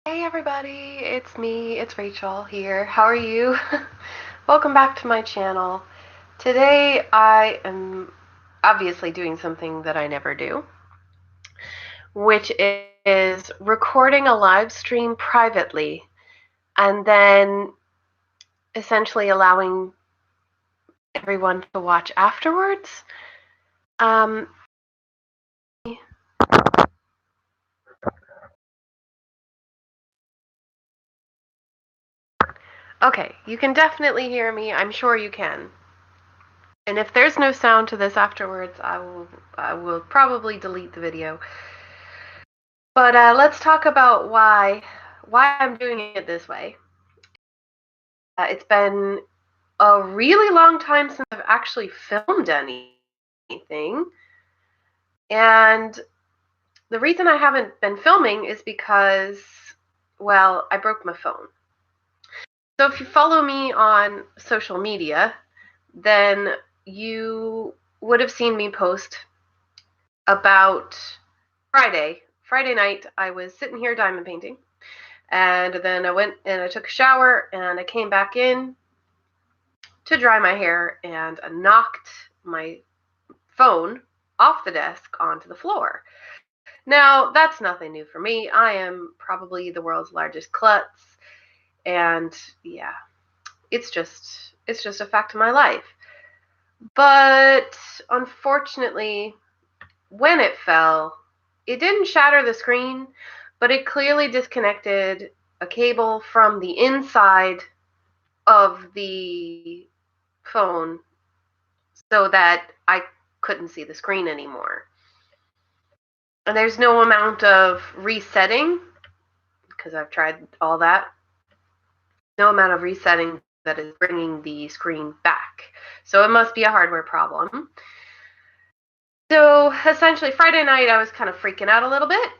Hey everybody, it's me, it's Rachel here. How are you? Welcome back to my channel. Today I am obviously doing something that I never do, which is recording a live stream privately and then essentially allowing everyone to watch afterwards. Okay, you can definitely hear me. I'm sure you can. And if there's no sound to this afterwards, I will probably delete the video. But let's talk about why I'm doing it this way. It's been a really long time since I've actually filmed anything. And the reason I haven't been filming is because, well, I broke my phone. So if you follow me on social media, then you would have seen me post about Friday night. I was sitting here diamond painting, and then I went and I took a shower, and I came back in to dry my hair, and I knocked my phone off the desk onto the floor. Now, that's nothing new for me. I am probably the world's largest klutz, and yeah, it's just a fact of my life. But unfortunately, when it fell, it didn't shatter the screen, but it clearly disconnected a cable from the inside of the phone so that I couldn't see the screen anymore. And there's no amount of resetting, because I've tried all that, no amount of resetting that is bringing the screen back. So it must be a hardware problem. So essentially, Friday night, I was kind of freaking out a little bit.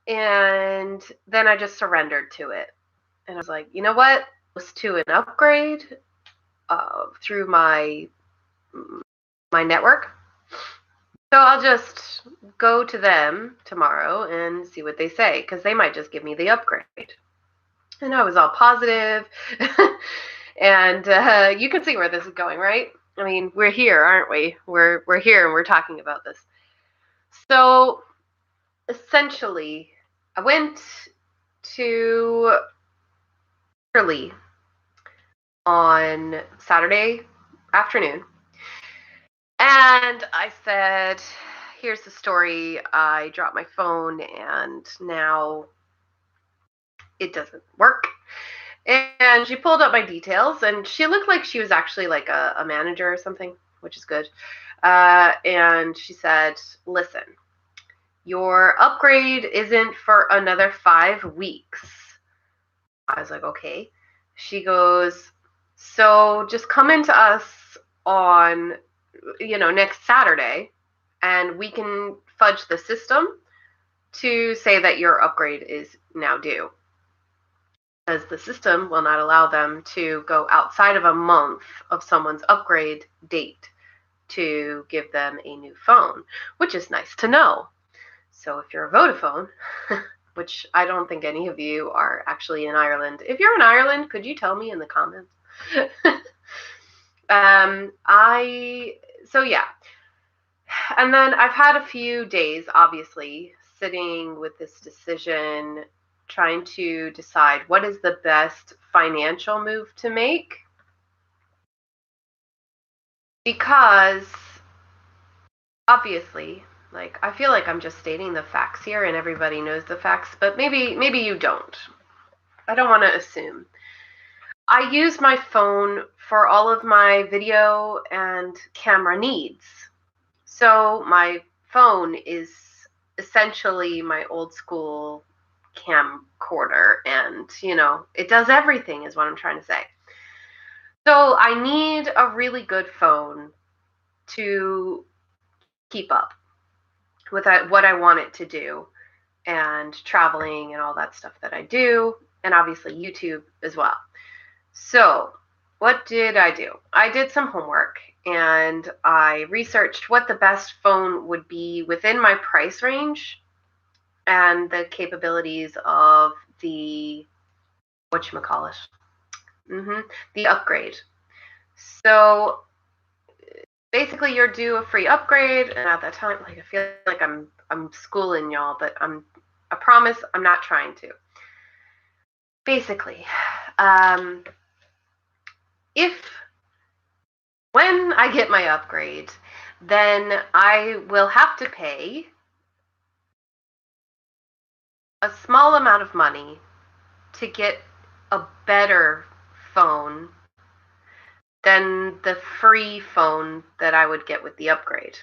And then I just surrendered to it. And I was like, you know what? Let's do an upgrade through my network. So I'll just go to them tomorrow and see what they say, because they might just give me the upgrade. And I was all positive. And you can see where this is going, right? I mean, we're here, aren't we? We're here and we're talking about this. So essentially, I went to early on Saturday afternoon, and I said, here's the story. I dropped my phone and now it doesn't work. And she pulled up my details, and she looked like she was actually like a manager or something, which is good. And she said, listen, your upgrade isn't for another 5 weeks. I was like, okay. She goes, so just come into us on, next Saturday, and we can fudge the system to say that your upgrade is now due. As the system will not allow them to go outside of a month of someone's upgrade date to give them a new phone, which is nice to know. So if you're a Vodafone, which I don't think any of you are actually in Ireland. If you're in Ireland, could you tell me in the comments? So yeah. And then I've had a few days, obviously, sitting with this decision, trying to decide what is the best financial move to make. Because obviously, like, I feel like I'm just stating the facts here and everybody knows the facts, but maybe you don't. I don't want to assume. I use my phone for all of my video and camera needs. So my phone is essentially my old school camcorder, and it does everything, is what I'm trying to say. So I need a really good phone to keep up with what I want it to do, and traveling and all that stuff that I do, and obviously YouTube as well. So what did I do? I did some homework, and I researched what the best phone would be within my price range and the capabilities of the whatchamacallit, the upgrade. So basically, you're due a free upgrade, and at that time, like I feel like I'm schooling y'all, but I promise I'm not trying to. Basically, when I get my upgrade, then I will have to pay a small amount of money to get a better phone than the free phone that I would get with the upgrade.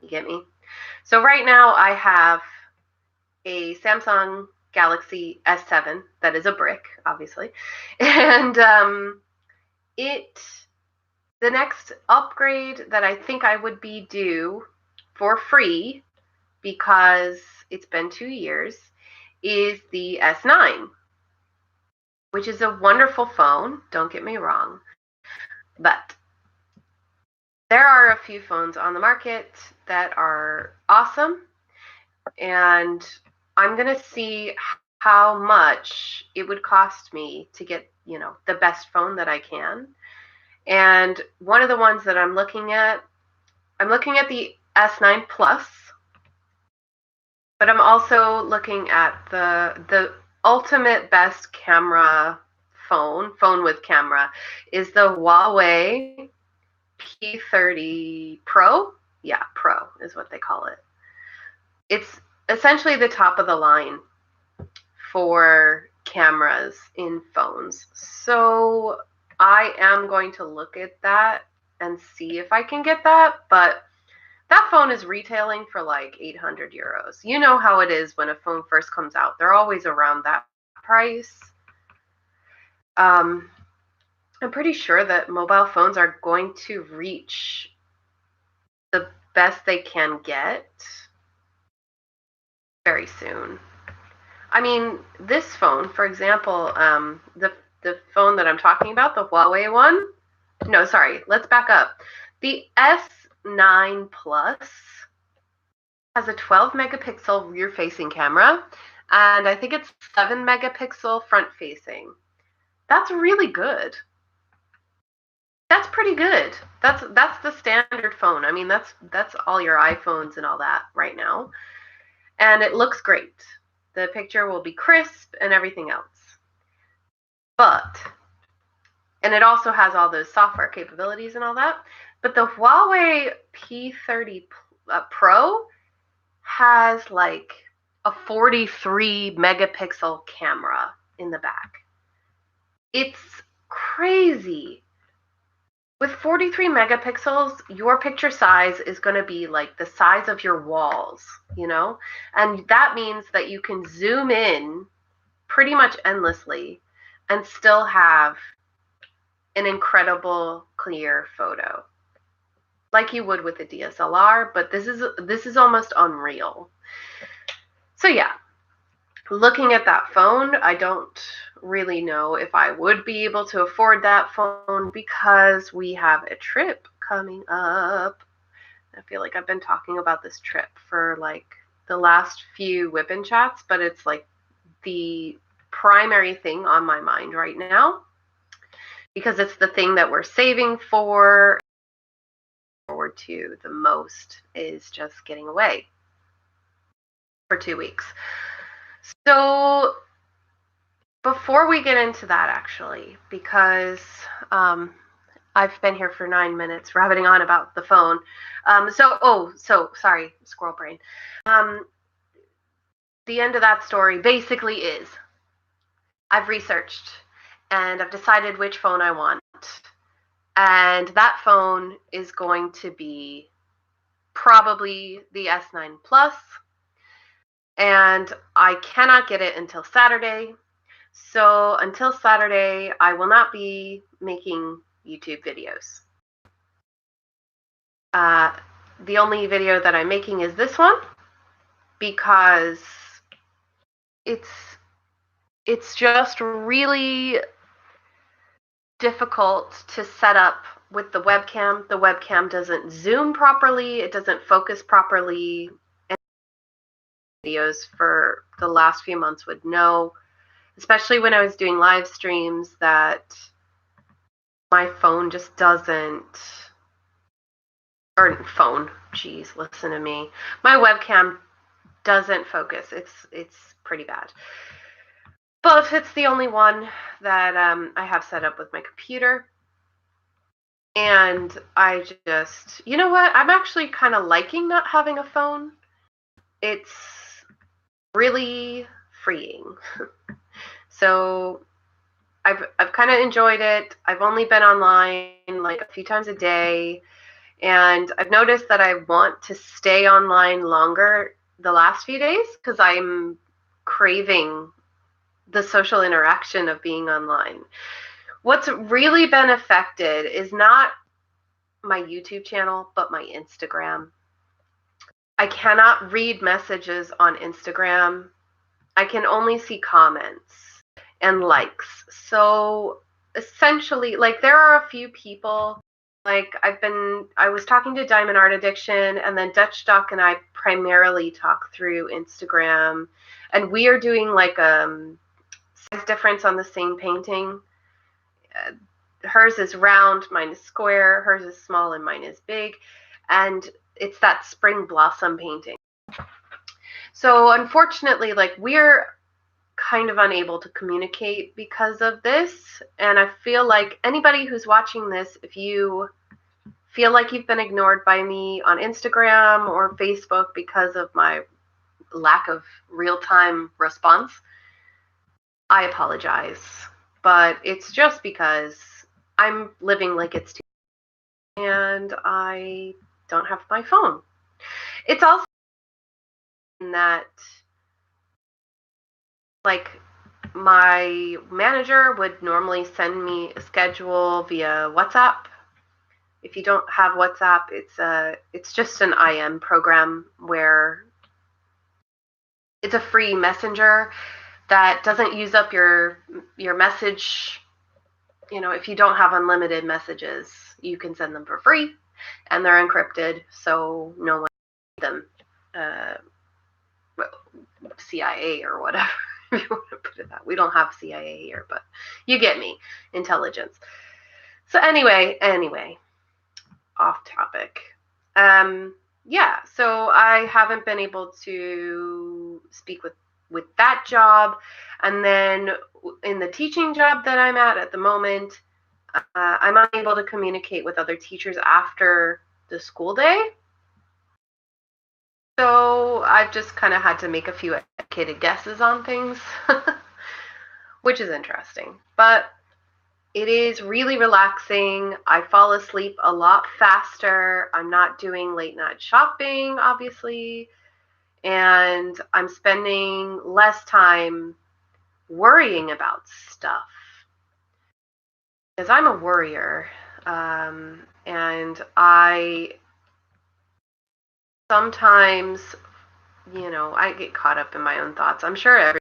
You get me? So right now I have a Samsung Galaxy S7 that is a brick, obviously, and the next upgrade that I think I would be due for free, because it's been 2 years, is the S9, which is a wonderful phone, don't get me wrong, but there are a few phones on the market that are awesome, and I'm going to see how much it would cost me to get, the best phone that I can. And one of the ones that I'm looking at the S9 Plus, but I'm also looking at the ultimate best camera phone with camera is the Huawei P30 Pro. Yeah, Pro is what they call it. It's essentially the top of the line for cameras in phones. So I am going to look at that and see if I can get that, but that phone is retailing for like 800 euros. You know how it is when a phone first comes out. They're always around that price. I'm pretty sure that mobile phones are going to reach the best they can get very soon. I mean, this phone, for example, the phone that I'm talking about, the Huawei one. No, sorry, let's back up. The S9 Plus has a 12 megapixel rear facing camera, and I think it's 7 megapixel front facing. That's really good. That's pretty good. That's the standard phone. I mean, that's all your iPhones and all that right now. And it looks great. The picture will be crisp and everything else. And it also has all those software capabilities and all that. But the Huawei P30 Pro has like a 43 megapixel camera in the back. It's crazy. With 43 megapixels, your picture size is going to be like the size of your walls, And that means that you can zoom in pretty much endlessly and still have an incredible clear photo, like you would with a DSLR, but this is almost unreal. So yeah, looking at that phone, I don't really know if I would be able to afford that phone because we have a trip coming up. I feel like I've been talking about this trip for like the last few WIP chats, but it's like the primary thing on my mind right now because it's the thing that we're saving for. Forward to the most is just getting away for 2 weeks. So before we get into that, actually, because I've been here for 9 minutes rabbiting on about the phone. So sorry, squirrel brain. The end of that story basically is I've researched and I've decided which phone I want. And that phone is going to be probably the S9 Plus. And I cannot get it until Saturday. So until Saturday, I will not be making YouTube videos. The only video that I'm making is this one because it's just really difficult to set up with the webcam. The webcam doesn't zoom properly. It doesn't focus properly. And videos for the last few months would know, especially when I was doing live streams, that my phone just doesn't, or phone, geez, listen to me. My webcam doesn't focus. It's pretty bad. But it's the only one that I have set up with my computer. And I just, you know what? I'm actually kind of liking not having a phone. It's really freeing. So I've kind of enjoyed it. I've only been online like a few times a day, and I've noticed that I want to stay online longer the last few days because I'm craving the social interaction of being online. What's really been affected is not my YouTube channel, but my Instagram. I cannot read messages on Instagram. I can only see comments and likes. So essentially, like, there are a few people, like I was talking to Diamond Art Addiction, and then Dutch Doc and I primarily talk through Instagram, and we are doing like size difference on the same painting. Hers is round, mine is square, hers is small and mine is big, and it's that spring blossom painting. So unfortunately, like, we're kind of unable to communicate because of this, and I feel like anybody who's watching this, if you feel like you've been ignored by me on Instagram or Facebook because of my lack of real-time response, I apologize, but it's just because I'm living like it's too, and I don't have my phone. It's also that, like, my manager would normally send me a schedule via WhatsApp. If you don't have WhatsApp, it's just an IM program where it's a free messenger that doesn't use up your message. You know, if you don't have unlimited messages, you can send them for free, and they're encrypted, so no one can read them. CIA or whatever, if you want to put it that. We don't have CIA here, but you get me. Intelligence. So anyway, off topic. Yeah, so I haven't been able to speak with that job, and then in the teaching job that I'm at the moment, I'm unable to communicate with other teachers after the school day. So I've just kind of had to make a few educated guesses on things, which is interesting. But it is really relaxing. I fall asleep a lot faster. I'm not doing late night shopping, obviously. And I'm spending less time worrying about stuff. Because I'm a worrier. And I sometimes, I get caught up in my own thoughts. I'm sure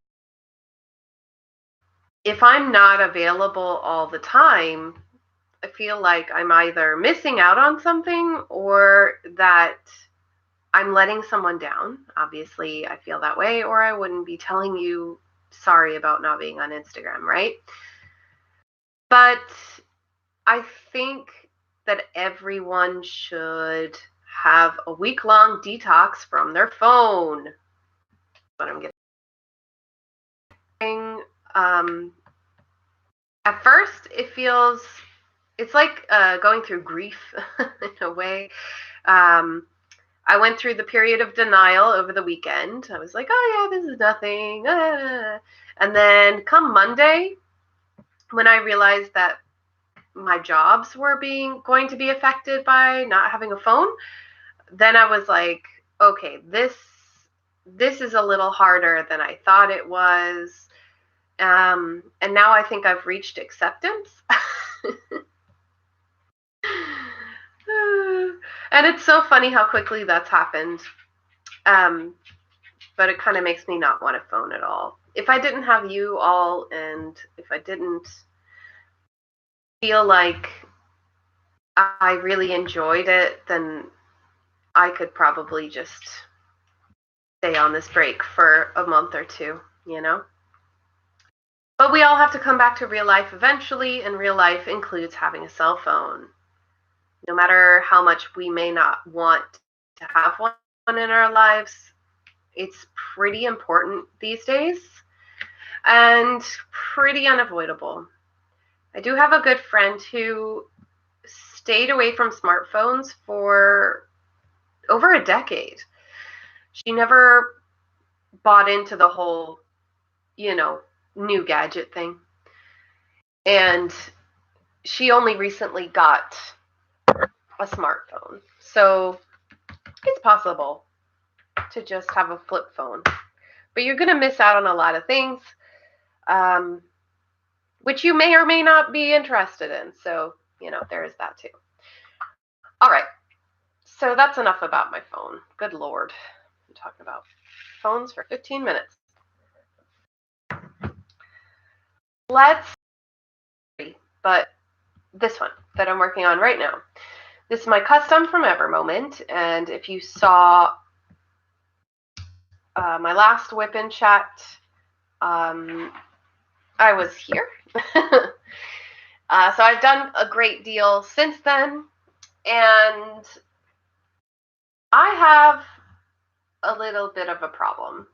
if I'm not available all the time, I feel like I'm either missing out on something or that I'm letting someone down. Obviously, I feel that way, or I wouldn't be telling you sorry about not being on Instagram, right? But I think that everyone should have a week-long detox from their phone. What I'm getting. At first, it's like going through grief in a way. I went through the period of denial over the weekend. I was like, oh yeah, this is nothing. And then come Monday, when I realized that my jobs were going to be affected by not having a phone, then I was like, okay, this is a little harder than I thought it was. And now I think I've reached acceptance. And it's so funny how quickly that's happened. But it kind of makes me not want a phone at all. If I didn't have you all, and if I didn't feel like I really enjoyed it, then I could probably just stay on this break for a month or two, But we all have to come back to real life eventually, and real life includes having a cell phone. No matter how much we may not want to have one in our lives, it's pretty important these days and pretty unavoidable. I do have a good friend who stayed away from smartphones for over a decade. She never bought into the whole, new gadget thing. And she only recently got a smartphone. So it's possible to just have a flip phone. But you're going to miss out on a lot of things, which you may or may not be interested in. So, there is that too. All right. So that's enough about my phone. Good Lord. I'm talking about phones for 15 minutes. But this one that I'm working on right now. This is my custom from Evermoment, and if you saw my last WIP in chat, I was here. So I've done a great deal since then, and I have a little bit of a problem.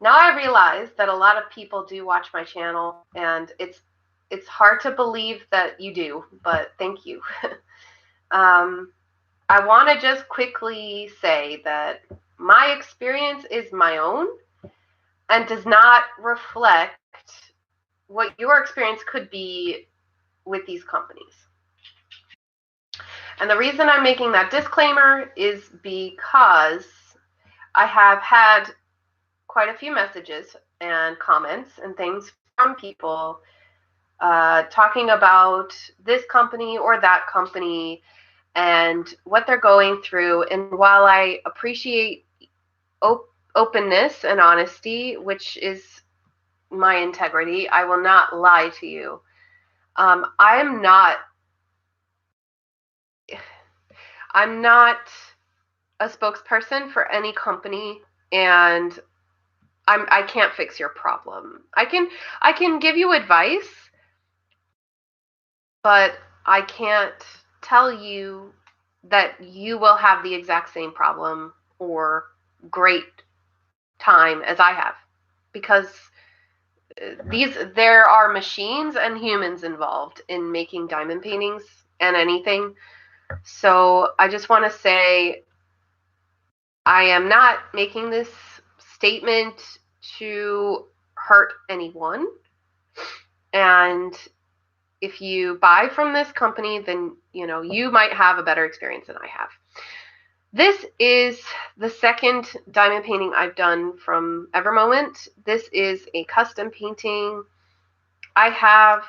Now I realize that a lot of people do watch my channel, and it's hard to believe that you do, but thank you. I want to just quickly say that my experience is my own and does not reflect what your experience could be with these companies. And the reason I'm making that disclaimer is because I have had quite a few messages and comments and things from people talking about this company or that company and what they're going through. And while I appreciate openness and honesty, which is my integrity, I will not lie to you. I'm not a spokesperson for any company, and I can't fix your problem. I can give you advice, but I can't tell you that you will have the exact same problem or great time as I have, because there are machines and humans involved in making diamond paintings and anything. So I just want to say I am not making this statement to hurt anyone. And if you buy from this company, then you might have a better experience than I have. This is the second diamond painting I've done from Evermoment. This is a custom painting. I have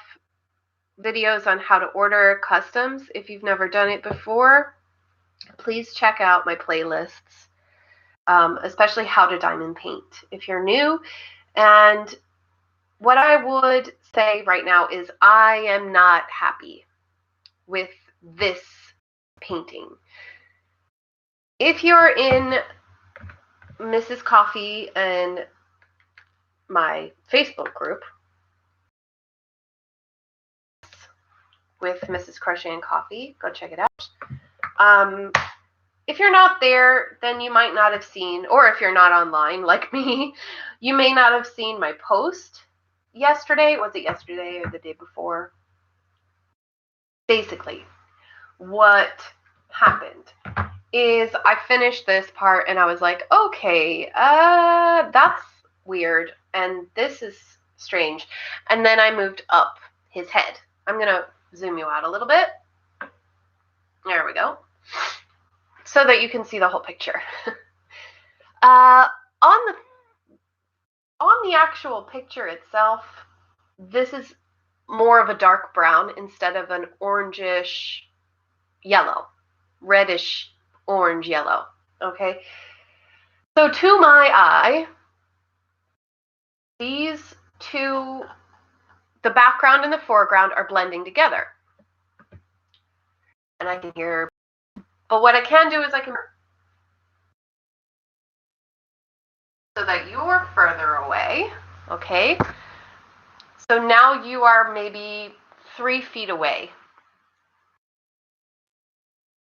videos on how to order customs. If you've never done it before, please check out my playlists, especially how to diamond paint if you're new. And what I would say right now is I am not happy with this painting. If you're in Mrs. Coffee and my Facebook group with Mrs. Crochet and Coffee, go check it out. If you're not there, then you might not have seen, or if you're not online like me, you may not have seen my post yesterday. Was it yesterday or the day before? Basically, what happened is I finished this part and I was like, okay, that's weird and this is strange. And then I moved up his head. I'm going to zoom you out a little bit. There we go. So that you can see the whole picture. On the actual picture itself, this is more of a dark brown instead of an orangish yellow, reddish orange yellow. Okay, so to my eye, these two, the background and the foreground, are blending together, and I can hear, but what I can do is I can, so that you're further away. Okay, So now you are maybe 3 feet away.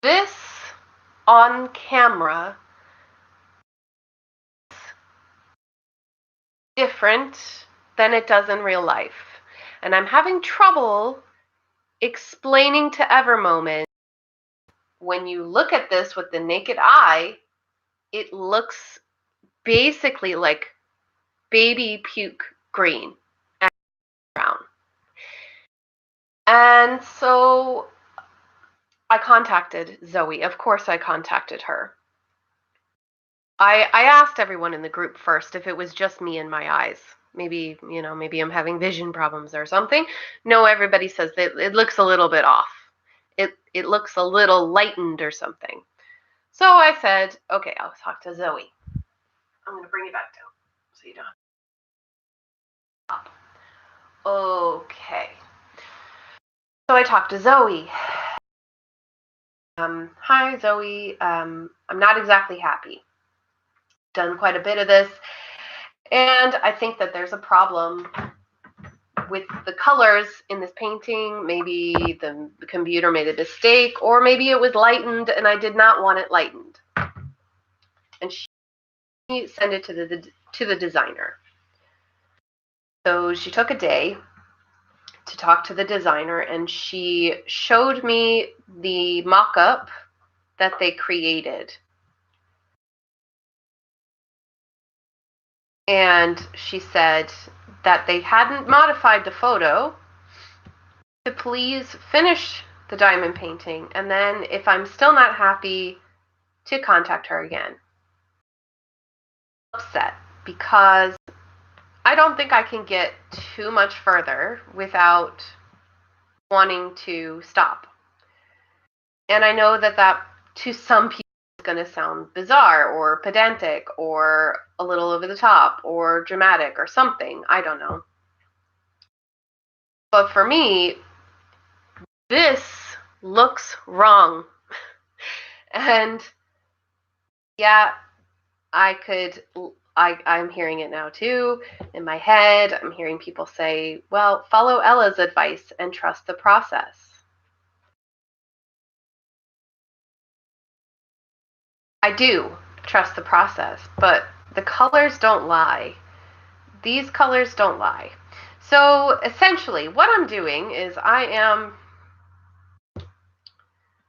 This on camera is different than it does in real life. And I'm having trouble explaining to Evermoment, when you look at this with the naked eye, it looks basically like baby puke green and brown. And so I contacted Zoe. Of course I contacted her. I asked everyone in the group first if it was just me and my eyes. Maybe, maybe I'm having vision problems or something. No, everybody says that it looks a little bit off. It looks a little lightened or something. So I said, okay, I'll talk to Zoe. I'm going to bring it back down so you don't have to stop. Okay. So I talked to Zoe. Hi, Zoe. I'm not exactly happy. Done quite a bit of this, and I think that there's a problem with the colors in this painting. Maybe the computer made a mistake, or maybe it was lightened and I did not want it lightened. And she sent it to the designer. So she took a day to talk to the designer, and she showed me the mock-up that they created. And she said that they hadn't modified the photo, to please finish the diamond painting, and then if I'm still not happy, to contact her again. Upset because I don't think I can get too much further without wanting to stop. And I know that to some people is going to sound bizarre or pedantic or a little over the top or dramatic or something. I don't know. But for me, this looks wrong. And yeah, I'm hearing it now too. In my head, I'm hearing people say, well, follow Ella's advice and trust the process. I do trust the process, but the colors don't lie. These colors don't lie. So essentially, what I'm doing is I am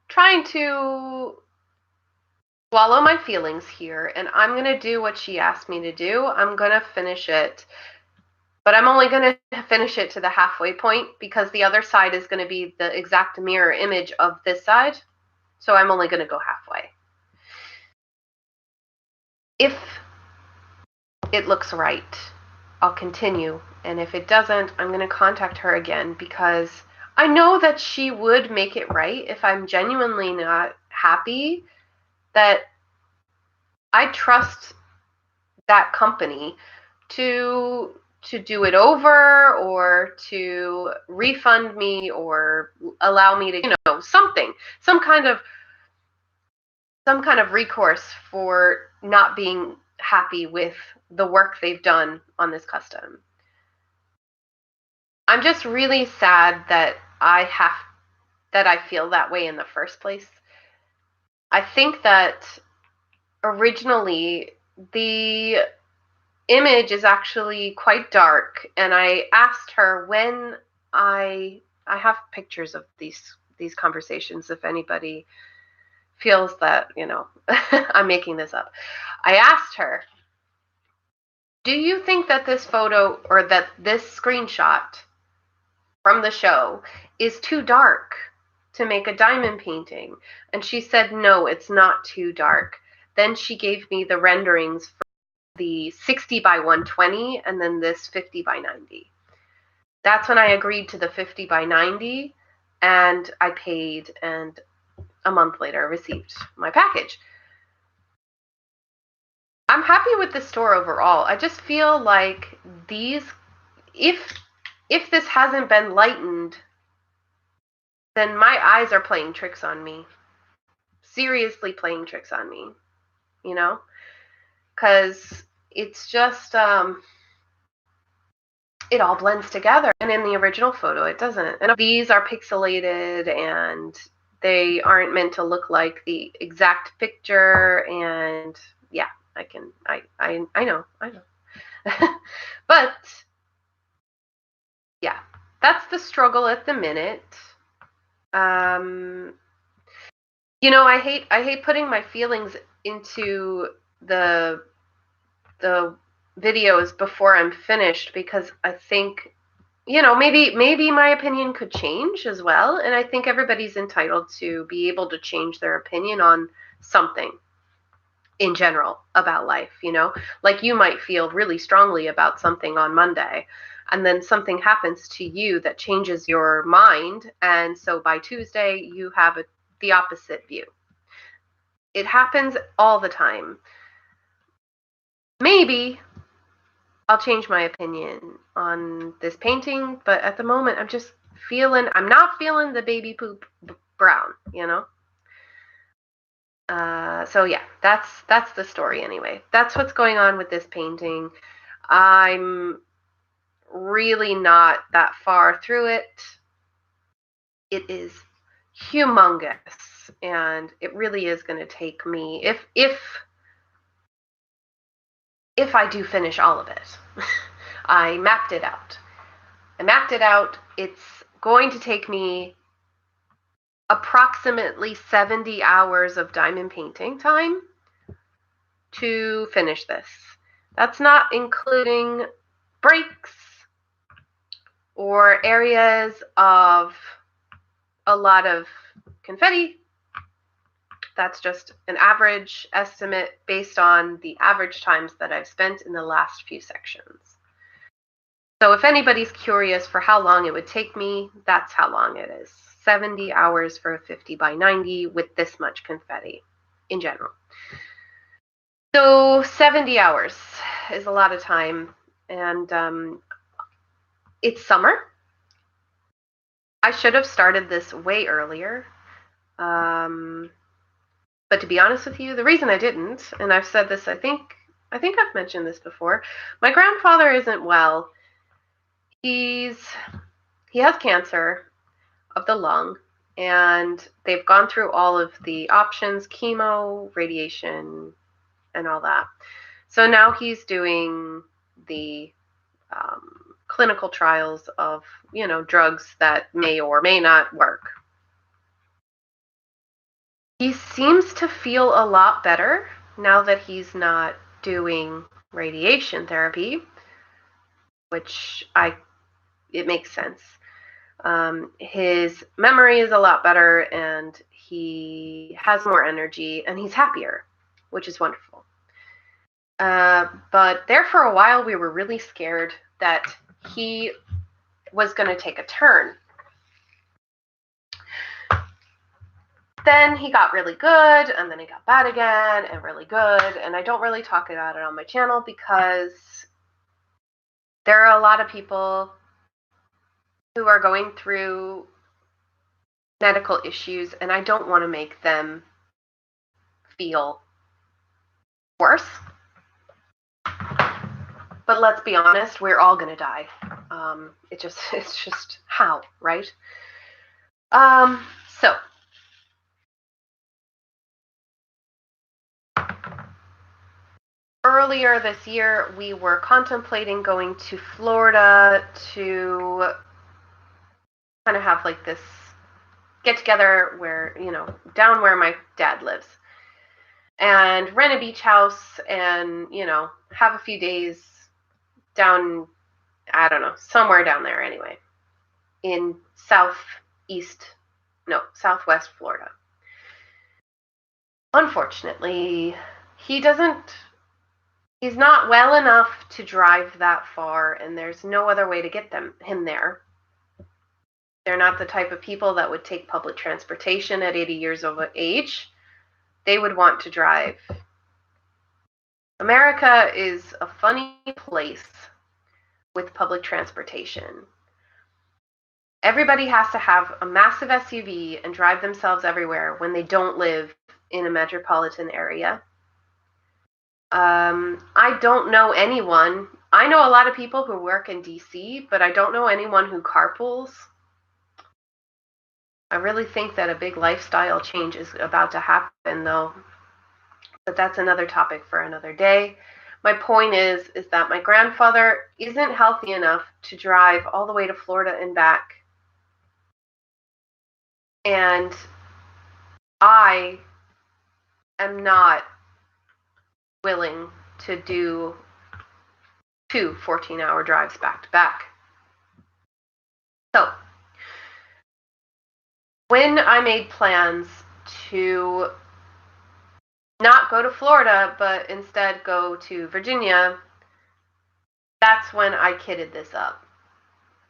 trying to swallow my feelings here, and I'm going to do what she asked me to do. I'm going to finish it, but I'm only going to finish it to the halfway point because the other side is going to be the exact mirror image of this side. So I'm only going to go halfway. If it looks right, I'll continue. And if it doesn't, I'm going to contact her again because I know that she would make it right if I'm genuinely not happy, that I trust that company to do it over or to refund me or allow me to, something, some kind of recourse for not being happy with the work they've done on this custom. I'm just really sad that I feel that way in the first place. I think that originally the image is actually quite dark, and I asked her when I have pictures of these conversations if anybody feels that, I'm making this up. I asked her, do you think that this photo or that this screenshot from the show is too dark to make a diamond painting? And she said, no, it's not too dark. Then she gave me the renderings for the 60 by 120 and then this 50 by 90. That's when I agreed to the 50 by 90 and I paid, and a month later I received my package. I'm happy with the store overall. I just feel like if this hasn't been lightened, then my eyes are playing tricks on me. Seriously playing tricks on me, because it's just, it all blends together. And in the original photo, it doesn't. And these are pixelated and they aren't meant to look like the exact picture. And yeah, I know. But yeah, that's the struggle at the minute. You know, I hate putting my feelings into the videos before I'm finished, because I think, you know, maybe my opinion could change as well, and I think everybody's entitled to be able to change their opinion on something in general about life, you know? Like you might feel really strongly about something on Monday, and then something happens to you that changes your mind, and so by Tuesday you have the opposite view. It happens all the time. Maybe I'll change my opinion on this painting, but at the moment I'm not feeling the baby poop brown, you know? So yeah, that's the story anyway. That's what's going on with this painting. I'm really not that far through it. It is humongous, and it really is going to take me, if I do finish all of it. I mapped it out. It's going to take me approximately 70 hours of diamond painting time to finish this. That's not including breaks or areas of a lot of confetti. That's just an average estimate based on the average times that I've spent in the last few sections. So if anybody's curious for how long it would take me, that's how long it is. 70 hours for a 50 by 90 with this much confetti in general. So 70 hours is a lot of time, and it's summer. I should have started this way earlier. But to be honest with you, the reason I didn't, and I've said this, I think I've mentioned this before, my grandfather isn't well. He has cancer of the lung, and they've gone through all of the options, chemo, radiation, and all that. So now he's doing the clinical trials of, you know, drugs that may or may not work. He seems to feel a lot better now that he's not doing radiation therapy, which it makes sense. His memory is a lot better, and he has more energy, and he's happier, which is wonderful. But there for a while, we were really scared that he was going to take a turn. Then he got really good, and then he got bad again, and really good. And I don't really talk about it on my channel because there are a lot of people who are going through medical issues, and I don't want to make them feel worse. But let's be honest, we're all going to die. It's just how, right? So earlier this year, we were contemplating going to Florida to kind of have like this get together where, you know, down where my dad lives, and rent a beach house and, you know, have a few days down, I don't know, somewhere down there anyway, in southwest Florida. Unfortunately, he's not well enough to drive that far, and there's no other way to get him there. They're not the type of people that would take public transportation at 80 years of age. They would want to drive. America is a funny place with public transportation. Everybody has to have a massive SUV and drive themselves everywhere when they don't live in a metropolitan area. I don't know anyone I know a lot of people who work in DC, but I don't know anyone who carpools. I really think that a big lifestyle change is about to happen, though. But that's another topic for another day. My point is that my grandfather isn't healthy enough to drive all the way to Florida and back. And I am not willing to do 2 14-hour drives back to back. So when I made plans to not go to Florida, but instead go to Virginia, that's when I kitted this up.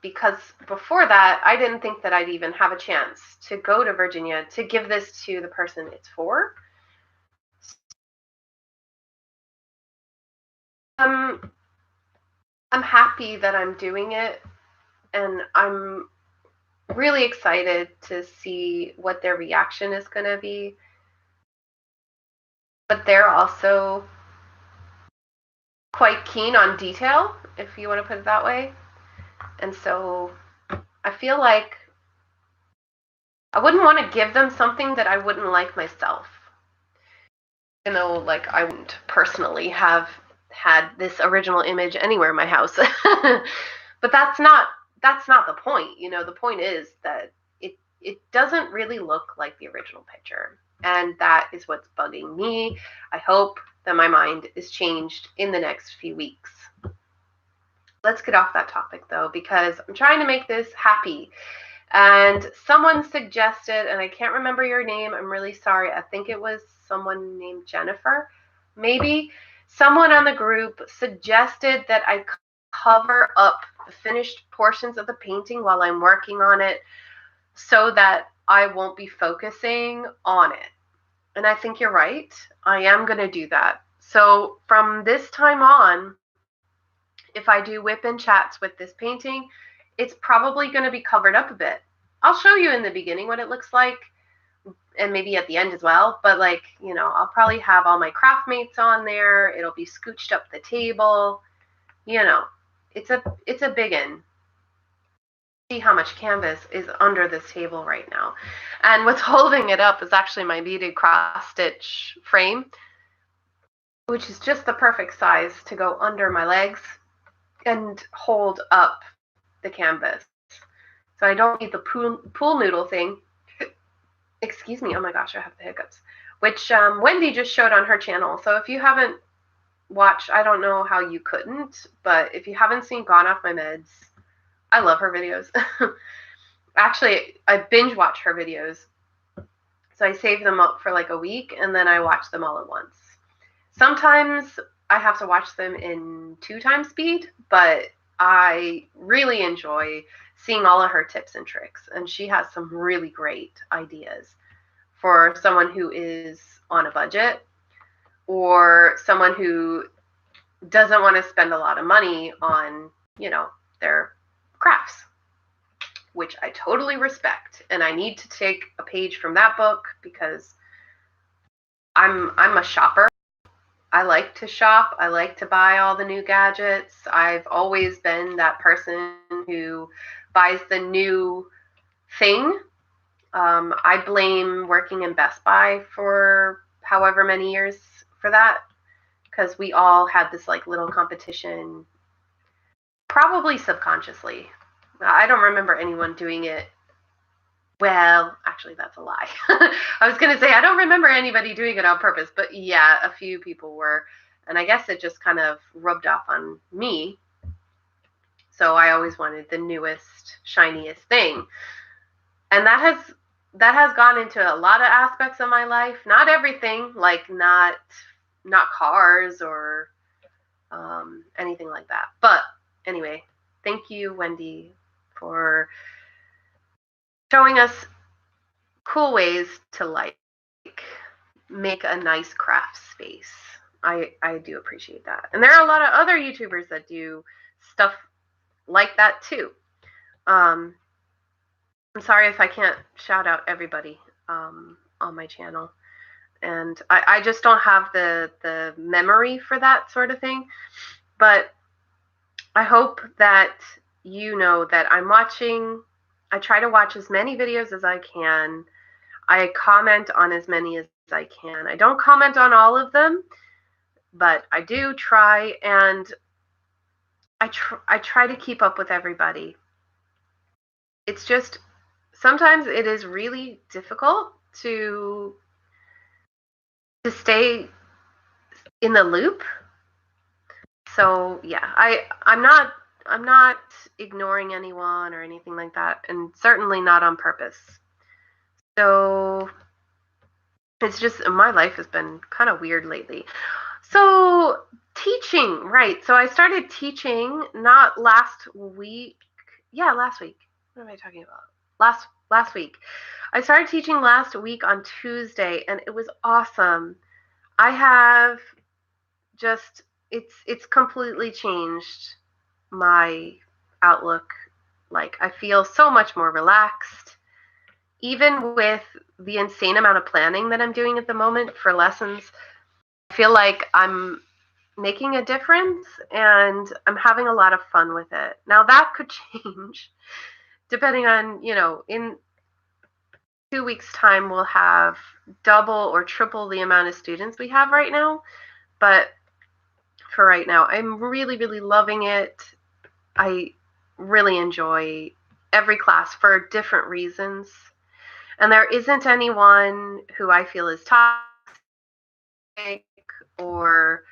Because before that, I didn't think that I'd even have a chance to go to Virginia to give this to the person it's for. I'm happy that I'm doing it, and I'm really excited to see what their reaction is going to be. But they're also quite keen on detail, if you want to put it that way. And so I feel like I wouldn't want to give them something that I wouldn't like myself. You know, like I wouldn't personally have had this original image anywhere in my house. But that's not the point. You know, the point is that it doesn't really look like the original picture. And that is what's bugging me. I hope that my mind is changed in the next few weeks. Let's get off that topic though, because I'm trying to make this happy. And someone suggested, and I can't remember your name, I'm really sorry. I think it was someone named Jennifer, maybe. Someone on the group suggested that I cover up the finished portions of the painting while I'm working on it so that I won't be focusing on it. And I think you're right. I am going to do that. So from this time on, if I do WIP and chats with this painting, it's probably going to be covered up a bit. I'll show you in the beginning what it looks like, and maybe at the end as well. But like, you know, I'll probably have all my craft mates on there. It'll be scooched up the table. You know, it's a big one. See how much canvas is under this table right now. And what's holding it up is actually my beaded cross stitch frame, which is just the perfect size to go under my legs and hold up the canvas. So I don't need the pool noodle thing. Excuse me, oh my gosh, I have the hiccups. Which Wendy just showed on her channel. So if you haven't watched, I don't know how you couldn't, but if you haven't seen Gone Off My Meds, I love her videos. Actually, I binge watch her videos. So I save them up for like a week and then I watch them all at once. Sometimes I have to watch them in 2x speed, but I really enjoy seeing all of her tips and tricks. And she has some really great ideas for someone who is on a budget or someone who doesn't want to spend a lot of money on, you know, their crafts, which I totally respect. And I need to take a page from that book because I'm a shopper. I like to shop. I like to buy all the new gadgets. I've always been that person who buys the new thing. I blame working in Best Buy for however many years for that, because we all had this like little competition, probably subconsciously. I don't remember anyone doing it. Well, actually, that's a lie. I was going to say, I don't remember anybody doing it on purpose, but yeah, a few people were. And I guess it just kind of rubbed off on me. So I always wanted the newest, shiniest thing. And that has gone into a lot of aspects of my life. Not everything, like not cars or anything like that. But anyway, thank you, Wendy, for showing us cool ways to like make a nice craft space. I do appreciate that. And there are a lot of other YouTubers that do stuff like that too. I'm sorry if I can't shout out everybody on my channel. And I just don't have the memory for that sort of thing. But I hope that you know that I'm watching. I try to watch as many videos as I can. I comment on as many as I can. I don't comment on all of them, but I do try, and I try to keep up with everybody. It's just sometimes it is really difficult to stay in the loop. So yeah, I'm not ignoring anyone or anything like that, and certainly not on purpose. So it's just my life has been kind of weird lately. So teaching, right? So I started teaching not last week. Yeah, last week. What am I talking about? Last week. I started teaching last week on Tuesday, and it was awesome. I have just it's completely changed my outlook. Like I feel so much more relaxed, even with the insane amount of planning that I'm doing at the moment for lessons. I feel like I'm making a difference and I'm having a lot of fun with it. Now that could change depending on, in 2 weeks time we'll have double or triple the amount of students we have right now. But for right now, I'm really, really loving it. I really enjoy every class for different reasons. And there isn't anyone who I feel is toxic or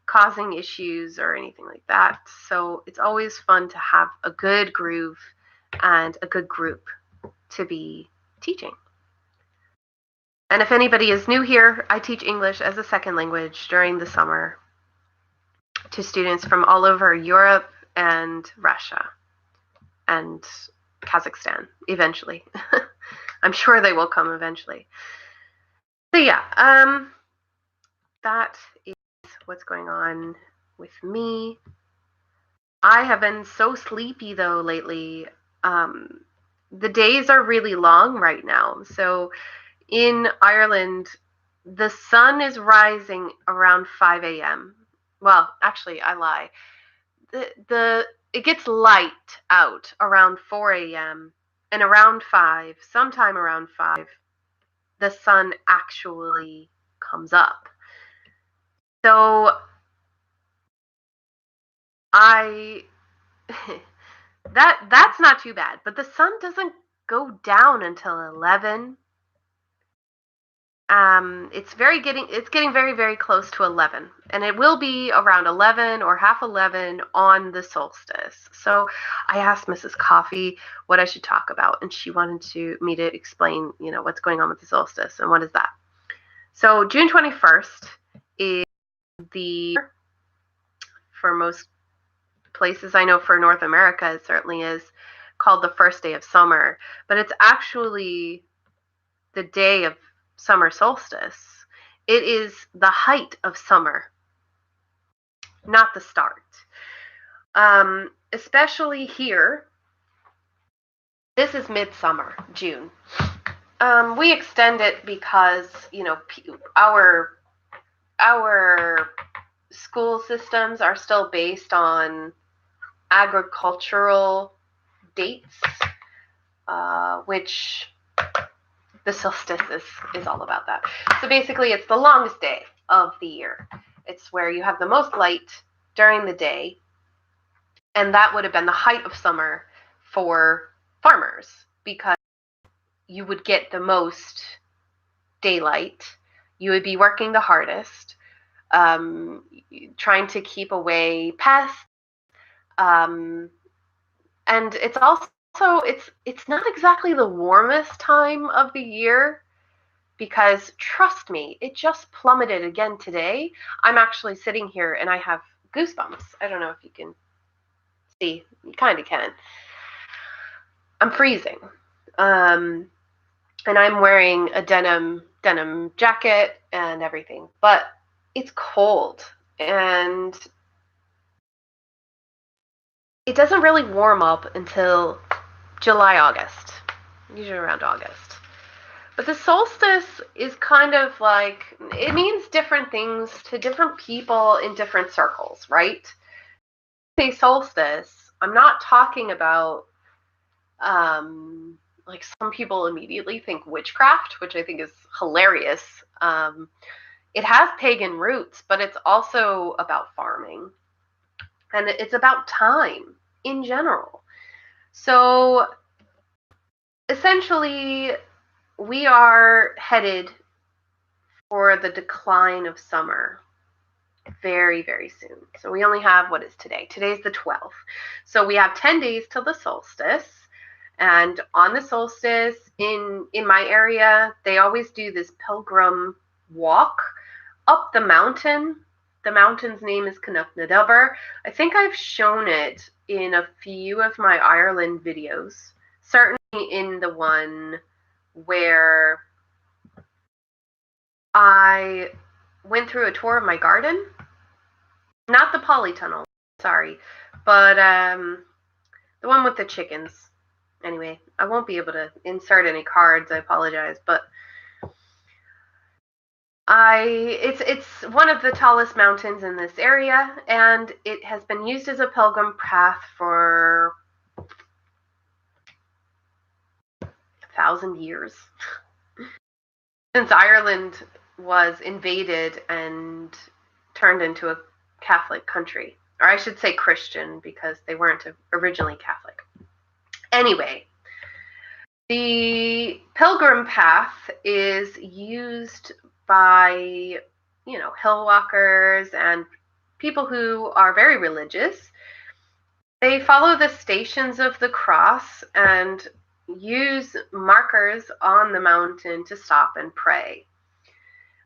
causing issues or anything like that. So it's always fun to have a good groove and a good group to be teaching. And if anybody is new here, I teach English as a second language during the summer to students from all over Europe and Russia and Kazakhstan eventually. I'm sure they will come eventually. So yeah, that is what's going on with me. I have been so sleepy though lately. The days are really long right now. So in Ireland, the sun is rising around 5 a.m. Well, actually, I lie. It gets light out around 4 a.m. and around 5, sometime around 5, the sun actually comes up. So I that's not too bad, but the sun doesn't go down until 11. It's getting very, very close to 11, and it will be around 11 or half 11 on the solstice. So I asked Mrs. Coffee what I should talk about, and she wanted me to explain, what's going on with the solstice and what is that. So June 21st is for most places, I know for North America it certainly is, called the first day of summer, but it's actually the day of summer solstice. It is the height of summer, not the start. Especially here, this is midsummer, June. We extend it because, our school systems are still based on agricultural dates, which the solstice is all about that. So basically, it's the longest day of the year. It's where you have the most light during the day, and that would have been the height of summer for farmers because you would get the most daylight. You would be working the hardest, trying to keep away pests, and it's also it's not exactly the warmest time of the year because trust me, it just plummeted again today. I'm actually sitting here and I have goosebumps. I don't know if you can see. You kind of can. I'm freezing. And I'm wearing a denim jacket and everything, but it's cold and it doesn't really warm up until July, August, usually around August. But the solstice is kind of like, it means different things to different people in different circles, right? say solstice, I'm not talking about like some people immediately think witchcraft, which I think is hilarious. It has pagan roots, but it's also about farming, and it's about time in general. So essentially, we are headed for the decline of summer very, very soon. So we only have, what is today? Today's the 12th. So we have 10 days till the solstice. And on the solstice, in my area, they always do this pilgrim walk up the mountain. The mountain's name is Cnufnadubber. I think I've shown it in a few of my Ireland videos. Certainly in the one where I went through a tour of my garden. Not the polytunnel, sorry, but the one with the chickens. Anyway, I won't be able to insert any cards, I apologize, but it's one of the tallest mountains in this area, and it has been used as a pilgrim path for 1,000 years. Since Ireland was invaded and turned into a Catholic country, or I should say Christian, because they weren't originally Catholic. Anyway, the pilgrim path is used by, hill walkers and people who are very religious. They follow the stations of the cross and use markers on the mountain to stop and pray.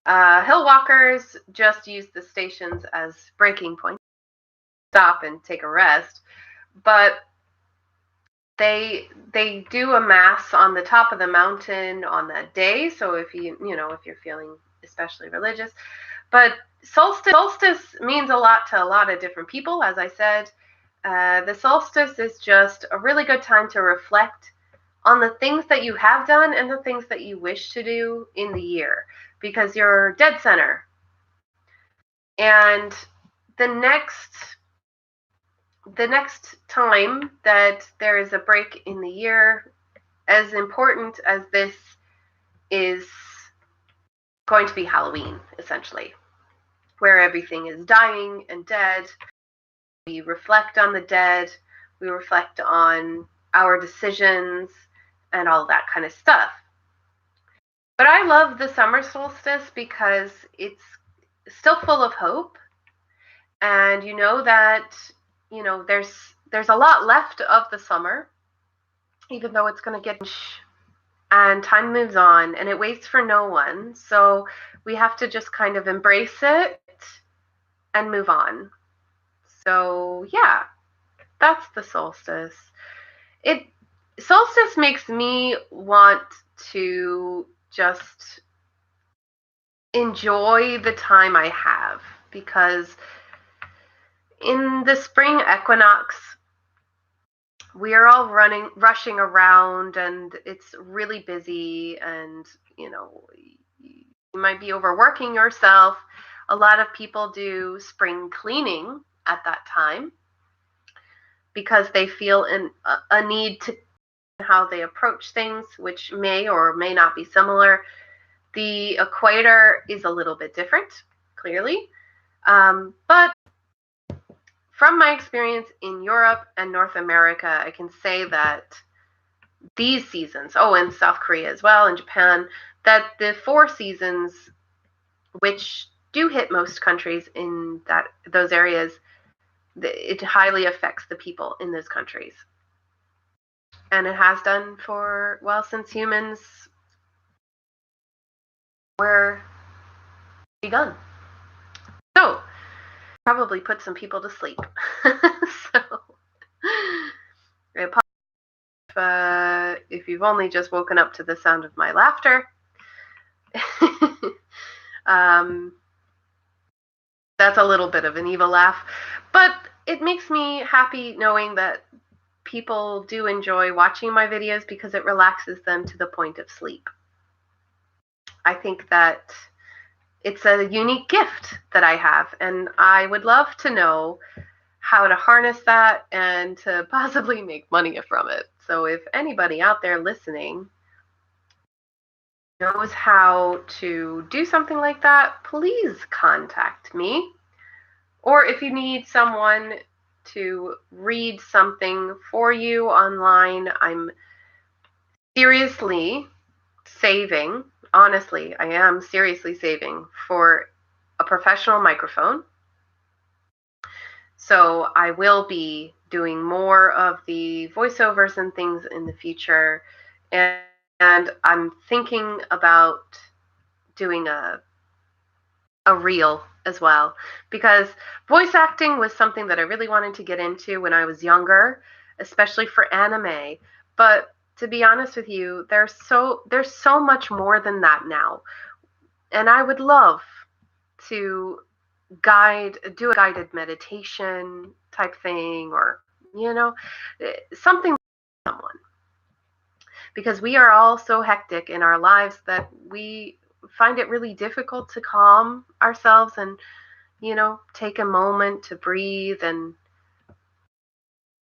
Hill walkers just use the stations as breaking points, stop and take a rest, but they do a mass on the top of the mountain on that day. So if if you're feeling especially religious, but solstice means a lot to a lot of different people. As I said, the solstice is just a really good time to reflect on the things that you have done and the things that you wish to do in the year, because you're dead center. And the next time that there is a break in the year, as important as this is going to be Halloween, essentially, where everything is dying and dead. We reflect on the dead, we reflect on our decisions and all that kind of stuff. But I love the summer solstice because it's still full of hope, and you know that there's a lot left of the summer, even though it's going to get, and time moves on and it waits for no one. So we have to just kind of embrace it and move on. So yeah, that's the solstice. Solstice makes me want to just enjoy the time I have, because in the spring equinox, we are all rushing around, and it's really busy, and you might be overworking yourself. A lot of people do spring cleaning at that time because they feel a need to how they approach things, which may or may not be similar. The equator is a little bit different, clearly, but from my experience in Europe and North America, I can say that these seasons, and South Korea as well, and Japan, that the 4 seasons, which do hit most countries in those areas, it highly affects the people in those countries. And it has done since humans were begun. So, probably put some people to sleep. So, if you've only just woken up to the sound of my laughter, that's a little bit of an evil laugh, but it makes me happy knowing that people do enjoy watching my videos because it relaxes them to the point of sleep. I think that it's a unique gift that I have, and I would love to know how to harness that and to possibly make money from it. So if anybody out there listening knows how to do something like that, please contact me. Or if you need someone to read something for you online, I'm seriously saving, honestly, I am seriously saving for a professional microphone. So I will be doing more of the voiceovers and things in the future. And I'm thinking about doing a reel as well, because voice acting was something that I really wanted to get into when I was younger, especially for anime. But to be honest with you, there's so much more than that now. And I would love to do a guided meditation type thing, or something for someone, because we are all so hectic in our lives that we find it really difficult to calm ourselves and take a moment to breathe and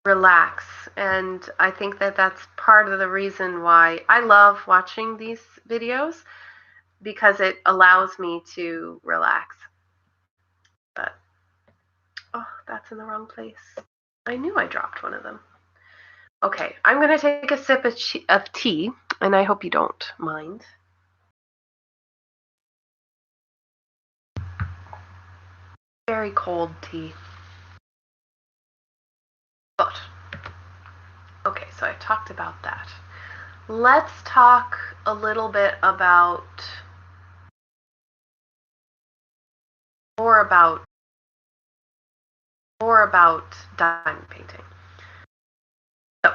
relax. And I think that that's part of the reason why I love watching these videos, because it allows me to relax. But oh, that's in the wrong place. I knew I dropped one of them. Okay, I'm going to take a sip of tea, and I hope you don't mind. Very cold tea. But, okay, so I talked about that. Let's talk a little bit about more about diamond painting. So,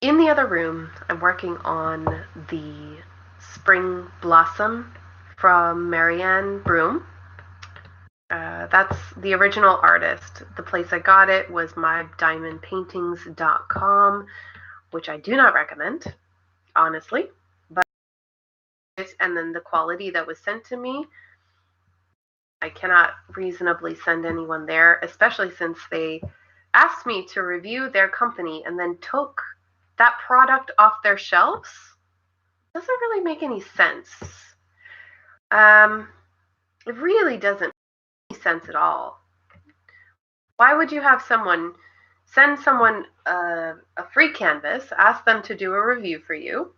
in the other room, I'm working on the Spring Blossom from Marianne Broom. That's the original artist. The place I got it was mydiamondpaintings.com, which I do not recommend, honestly. But and then the quality that was sent to me, I cannot reasonably send anyone there, especially since they asked me to review their company and then took that product off their shelves. Doesn't really make any sense. It really doesn't make any sense at all. Why would you have send someone a free canvas, ask them to do a review for you,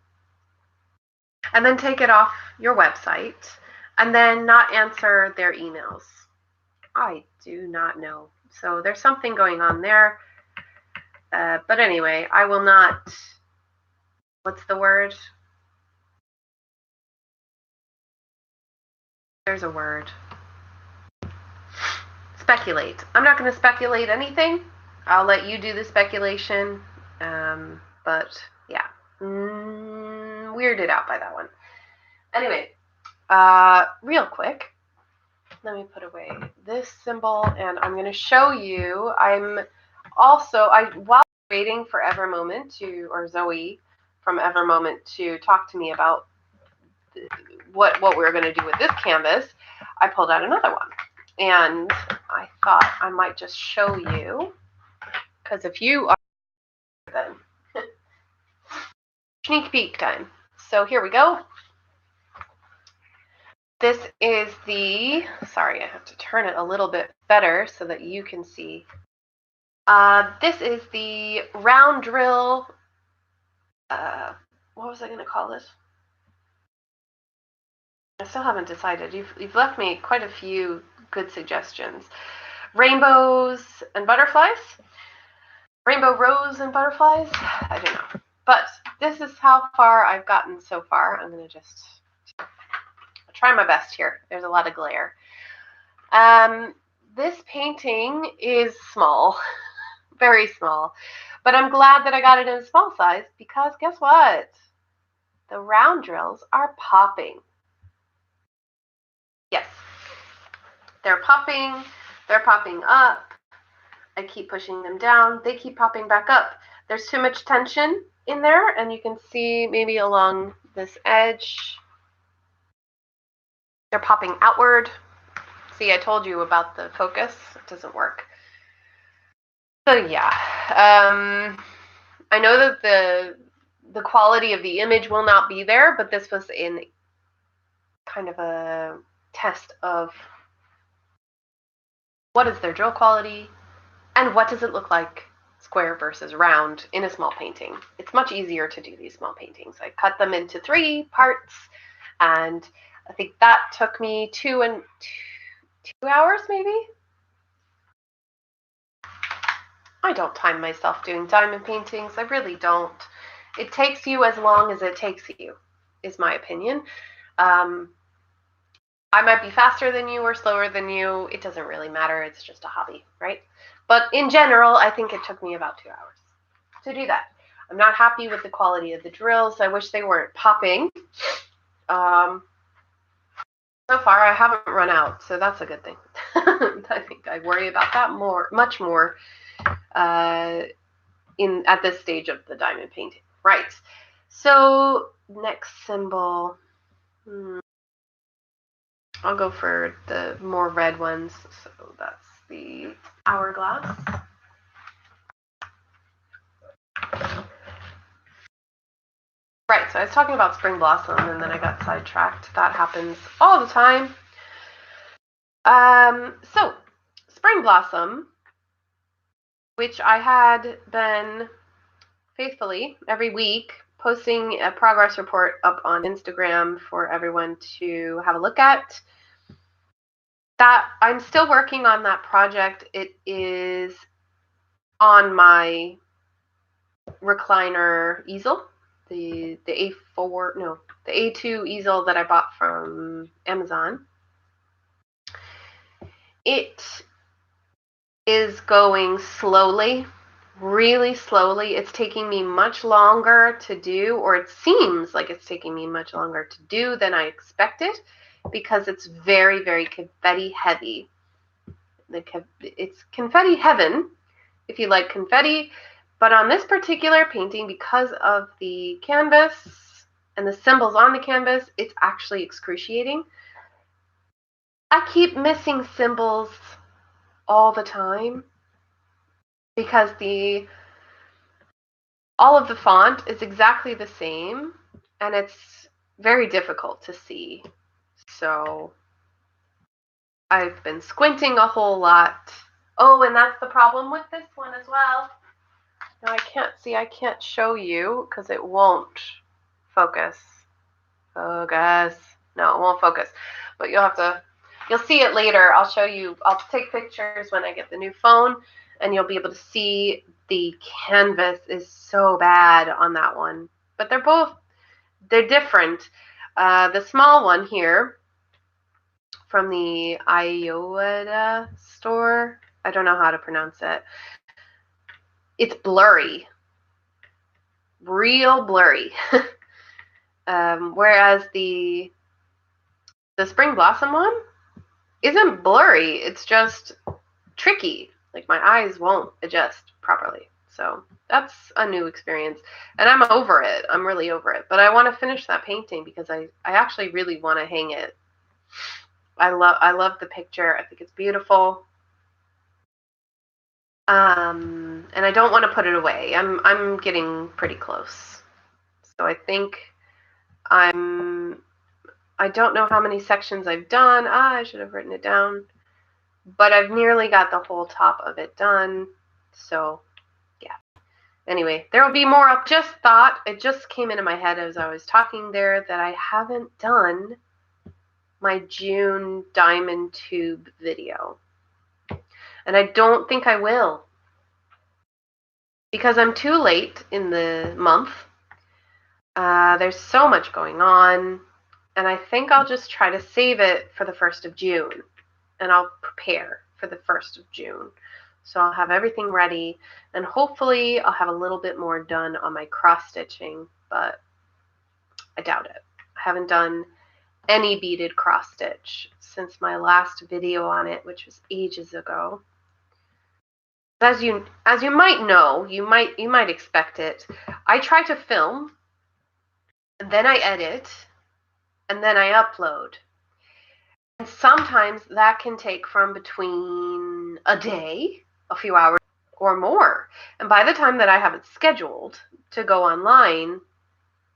and then take it off your website, and then not answer their emails? I do not know. So there's something going on there. But anyway, I will not, what's the word? There's a word. Speculate. I'm not going to speculate anything. I'll let you do the speculation. But yeah, weirded out by that one. Anyway, real quick, let me put away this symbol, and I'm going to show you. While waiting for Evermoment or Zoe from Evermoment to talk to me about what we're going to do with this canvas, I pulled out another one. And I thought I might just show you, because if you are then sneak peek time. So here we go. This is sorry, I have to turn it a little bit better so that you can see. This is the round drill, what was I going to call this? I still haven't decided. You've left me quite a few good suggestions. Rainbows and butterflies? Rainbow rose and butterflies? I don't know. But this is how far I've gotten so far. I'm going to just try my best here. There's a lot of glare. This painting is small, very small, but I'm glad that I got it in a small size, because guess what? The round drills are popping. Yes, they're popping up. I keep pushing them down. They keep popping back up. There's too much tension in there, and you can see maybe along this edge, they're popping outward. See, I told you about the focus. It doesn't work. So yeah, I know that the quality of the image will not be there, but this was in kind of a test of what is their drill quality and what does it look like square versus round in a small painting. It's much easier to do these small paintings. I cut them into 3 parts, and I think that took me 2 hours maybe. I don't time myself doing diamond paintings. I really don't. It takes you as long as it takes you, is my opinion. I might be faster than you or slower than you. It doesn't really matter. It's just a hobby, right? But in general, I think it took me about 2 hours to do that. I'm not happy with the quality of the drills. I wish they weren't popping. So far, I haven't run out, so that's a good thing. I think I worry about that much more at this stage of the diamond painting. Right. So next symbol. I'll go for the more red ones. So that's the hourglass. Right, so I was talking about spring blossom and then I got sidetracked. That happens all the time. So spring blossom, which I had been faithfully every week posting a progress report up on Instagram for everyone to have a look at. That I'm still working on that project. It is on my recliner easel, the A4, no, the A2 easel that I bought from Amazon. It is going slowly, really slowly. It's taking me much longer to do, or it seems like it's taking me much longer to do than I expected, because it's very, very confetti heavy. It's confetti heaven, if you like confetti, but on this particular painting, because of the canvas and the symbols on the canvas, it's actually excruciating. I keep missing symbols all the time because all of the font is exactly the same and it's very difficult to see. So I've been squinting a whole lot. Oh, and that's the problem with this one as well. No, I can't see. I can't show you because it won't focus. Focus. No, it won't focus. But you'll see it later. I'll show you. I'll take pictures when I get the new phone, and you'll be able to see the canvas is so bad on that one. But they're different. The small one here from the Iota store, I don't know how to pronounce it. It's blurry. Real blurry. Whereas the spring blossom one isn't blurry. It's just tricky. Like my eyes won't adjust properly. So that's a new experience. And I'm over it. I'm really over it. But I want to finish that painting because I actually really want to hang it. I love the picture. I think it's beautiful. And I don't want to put it away. I'm getting pretty close. So I think I don't know how many sections I've done. I should have written it down. But I've nearly got the whole top of it done. So, yeah. Anyway, there will be more up. Just thought, it just came into my head as I was talking there that I haven't done my June diamond tube video. And I don't think I will. Because I'm too late in the month. There's so much going on. And I think I'll just try to save it for the 1st of June. And I'll prepare for the 1st of June. So I'll have everything ready. And hopefully I'll have a little bit more done on my cross stitching. But I doubt it. I haven't done any beaded cross stitch since my last video on it, which was ages ago. As you might know, you might expect it. I try to film, and then I edit, and then I upload. sometimes that can take from between a day, a few hours, or more. And by the time that I have it scheduled to go online,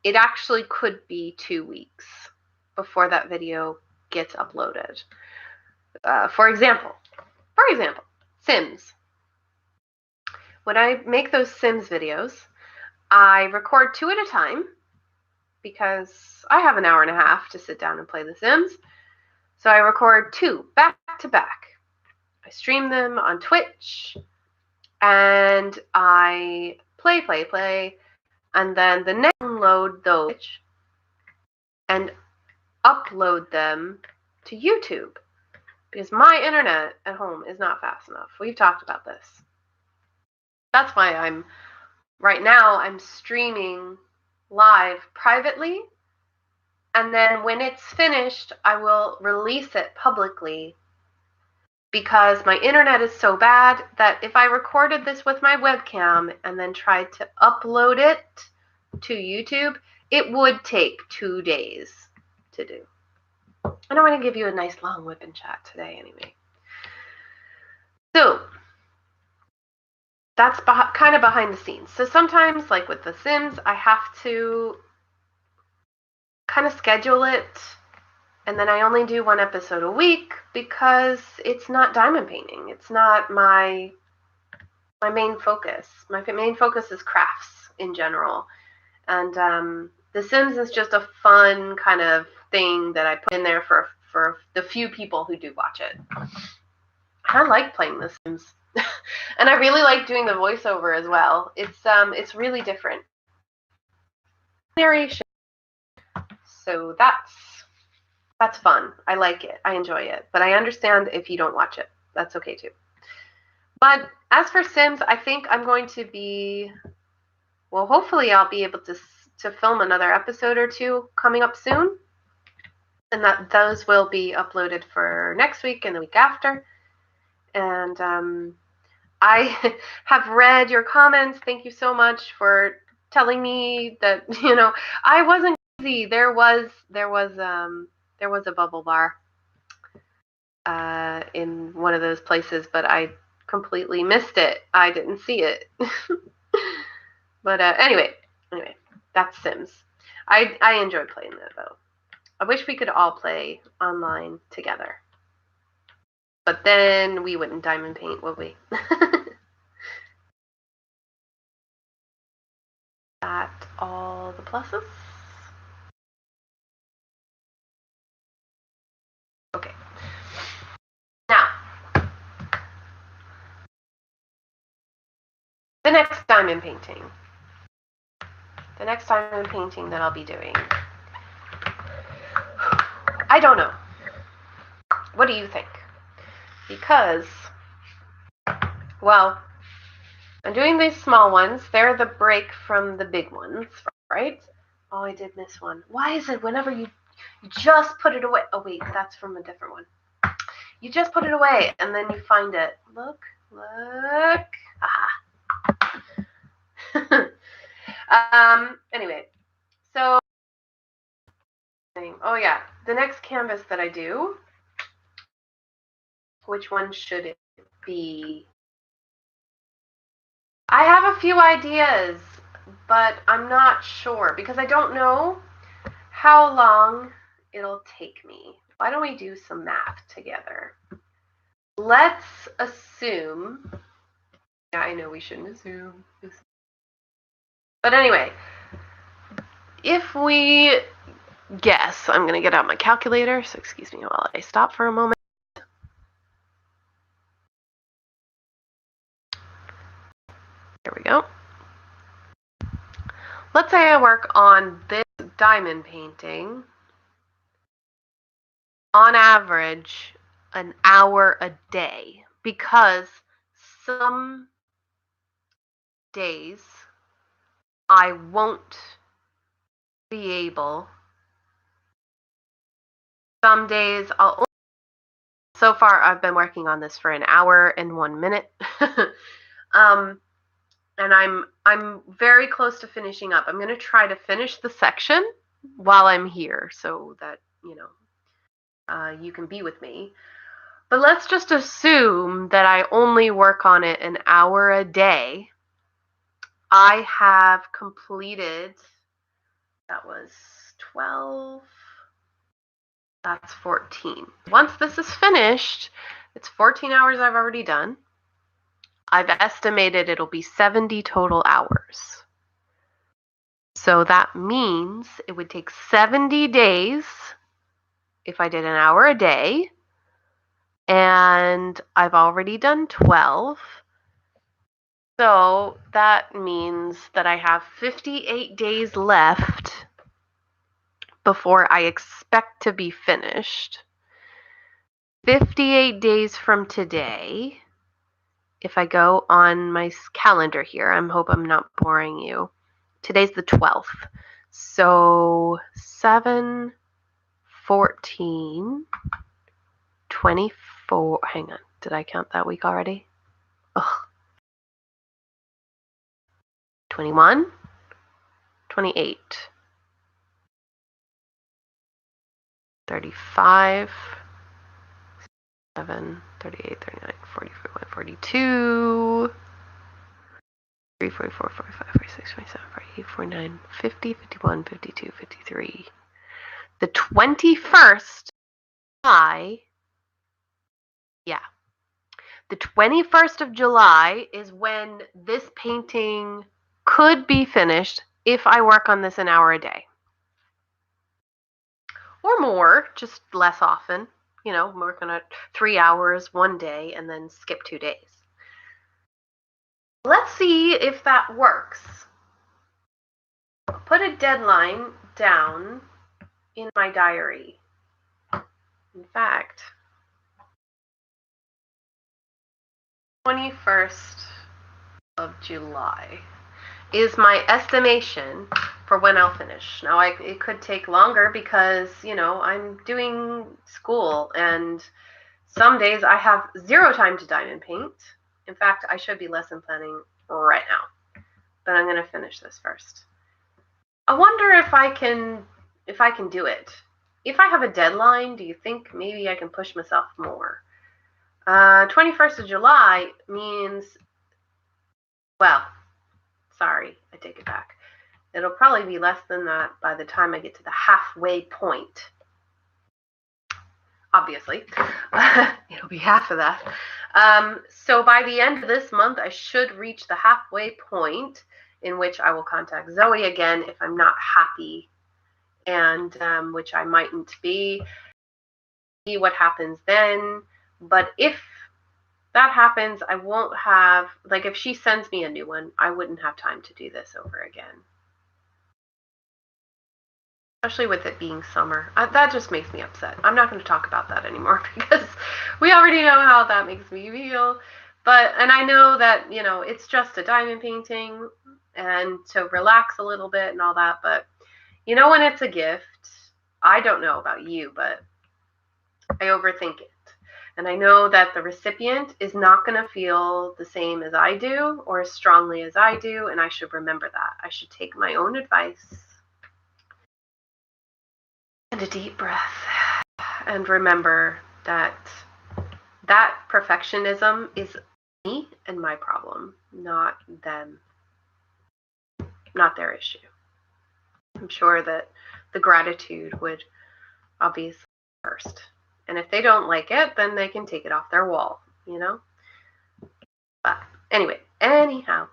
it actually could be 2 weeks before that video gets uploaded. For example, Sims. When I make those Sims videos, I record 2 at a time because I have an hour and a half to sit down and play The Sims. So I record 2 back to back. I stream them on Twitch and I play, and then the next download those and upload them to YouTube because my internet at home is not fast enough. We've talked about this. That's why right now I'm streaming live privately, and then when it's finished, I will release it publicly because my internet is so bad that if I recorded this with my webcam and then tried to upload it to YouTube, it would take 2 days to do. And I want to give you a nice long WIP and chat today anyway. So that's kind of behind the scenes. So sometimes, like with The Sims, I have to kind of schedule it, and then I only do 1 episode a week because it's not diamond painting. It's not my main focus. My main focus is crafts in general. And The Sims is just a fun kind of thing that I put in there for the few people who do watch it. I like playing The Sims. And I really like doing the voiceover as well. It's really different. Narration. So that's fun. I like it. I enjoy it. But I understand if you don't watch it. That's okay too. But as for Sims, I think I'm going to be, well, hopefully I'll be able to film another episode or 2 coming up soon. And that those will be uploaded for next week and the week after. And I have read your comments. Thank you so much for telling me that, I wasn't crazy. There was a bubble bar in one of those places, but I completely missed it. I didn't see it. But anyway, that's Sims. I enjoy playing that though. I wish we could all play online together. But then we wouldn't diamond paint, would we? That all the pluses? Okay. Now, the next diamond painting. The next diamond painting that I'll be doing. I don't know. What do you think? Because, well, I'm doing these small ones. They're the break from the big ones, right? Oh, I did miss one. Why is it whenever you just put it away? Oh, wait, that's from a different one. You just put it away, and then you find it. Look. Anyway, so, oh yeah, the next canvas that I do, which one should it be? I have a few ideas, but I'm not sure because I don't know how long it'll take me. Why don't we do some math together? Let's assume, yeah, I know we shouldn't assume. But anyway, if we guess, I'm going to get out my calculator, so excuse me while I stop for a moment. There we go. Let's say I work on this diamond painting on average an hour a day, because some days I won't be able. Some days I'll. So far, I've been working on this for an hour and 1 minute. And I'm very close to finishing up. I'm going to try to finish the section while I'm here so that, you can be with me. But let's just assume that I only work on it an hour a day. I have completed, that was 12, that's 14. Once this is finished, it's 14 hours I've already done. I've estimated it'll be 70 total hours. So that means it would take 70 days if I did an hour a day, and I've already done 12. So that means that I have 58 days left before I expect to be finished. 58 days from today, if I go on my calendar here, I hope I'm not boring you. Today's the 12th. So 7, 14, 24. Hang on. Did I count that week already? Ugh. 21, 28, 35, 7, 38, 39, 40, 41, 42, 43, 44, 45, 46, 47, 48, 49, 50, 51, 52, 53. The 21st July, yeah. The 21st of July is when this painting could be finished if I work on this an hour a day. Or more, just less often. You know, work on it 3 hours one day and then skip 2 days. Let's see if that works. Put a deadline down in my diary. In fact, 21st of July is my estimation for when I'll finish. Now, it could take longer because, you know, I'm doing school and some days I have 0 time to diamond paint. In fact, I should be lesson planning right now, but I'm going to finish this first. I wonder if I can do it. If I have a deadline, do you think maybe I can push myself more? 21st of July means, well, sorry, I take it back. It'll probably be less than that by the time I get to the halfway point. Obviously, it'll be half of that. So by the end of this month, I should reach the halfway point, in which I will contact Zoe again if I'm not happy, and which I mightn't be. See what happens then. But if that happens, I won't have, like, if she sends me a new one, I wouldn't have time to do this over again. Especially with it being summer. That just makes me upset. I'm not going to talk about that anymore because we already know how that makes me feel. And I know that, you know, it's just a diamond painting and to relax a little bit and all that. But, you know, when it's a gift, I don't know about you, but I overthink it. And I know that the recipient is not going to feel the same as I do or as strongly as I do. And I should remember that. I should take my own advice. And a deep breath, and remember that perfectionism is me and my problem, not them, not their issue. I'm sure that the gratitude would obviously first, and if they don't like it, then they can take it off their wall, you know. But anyhow,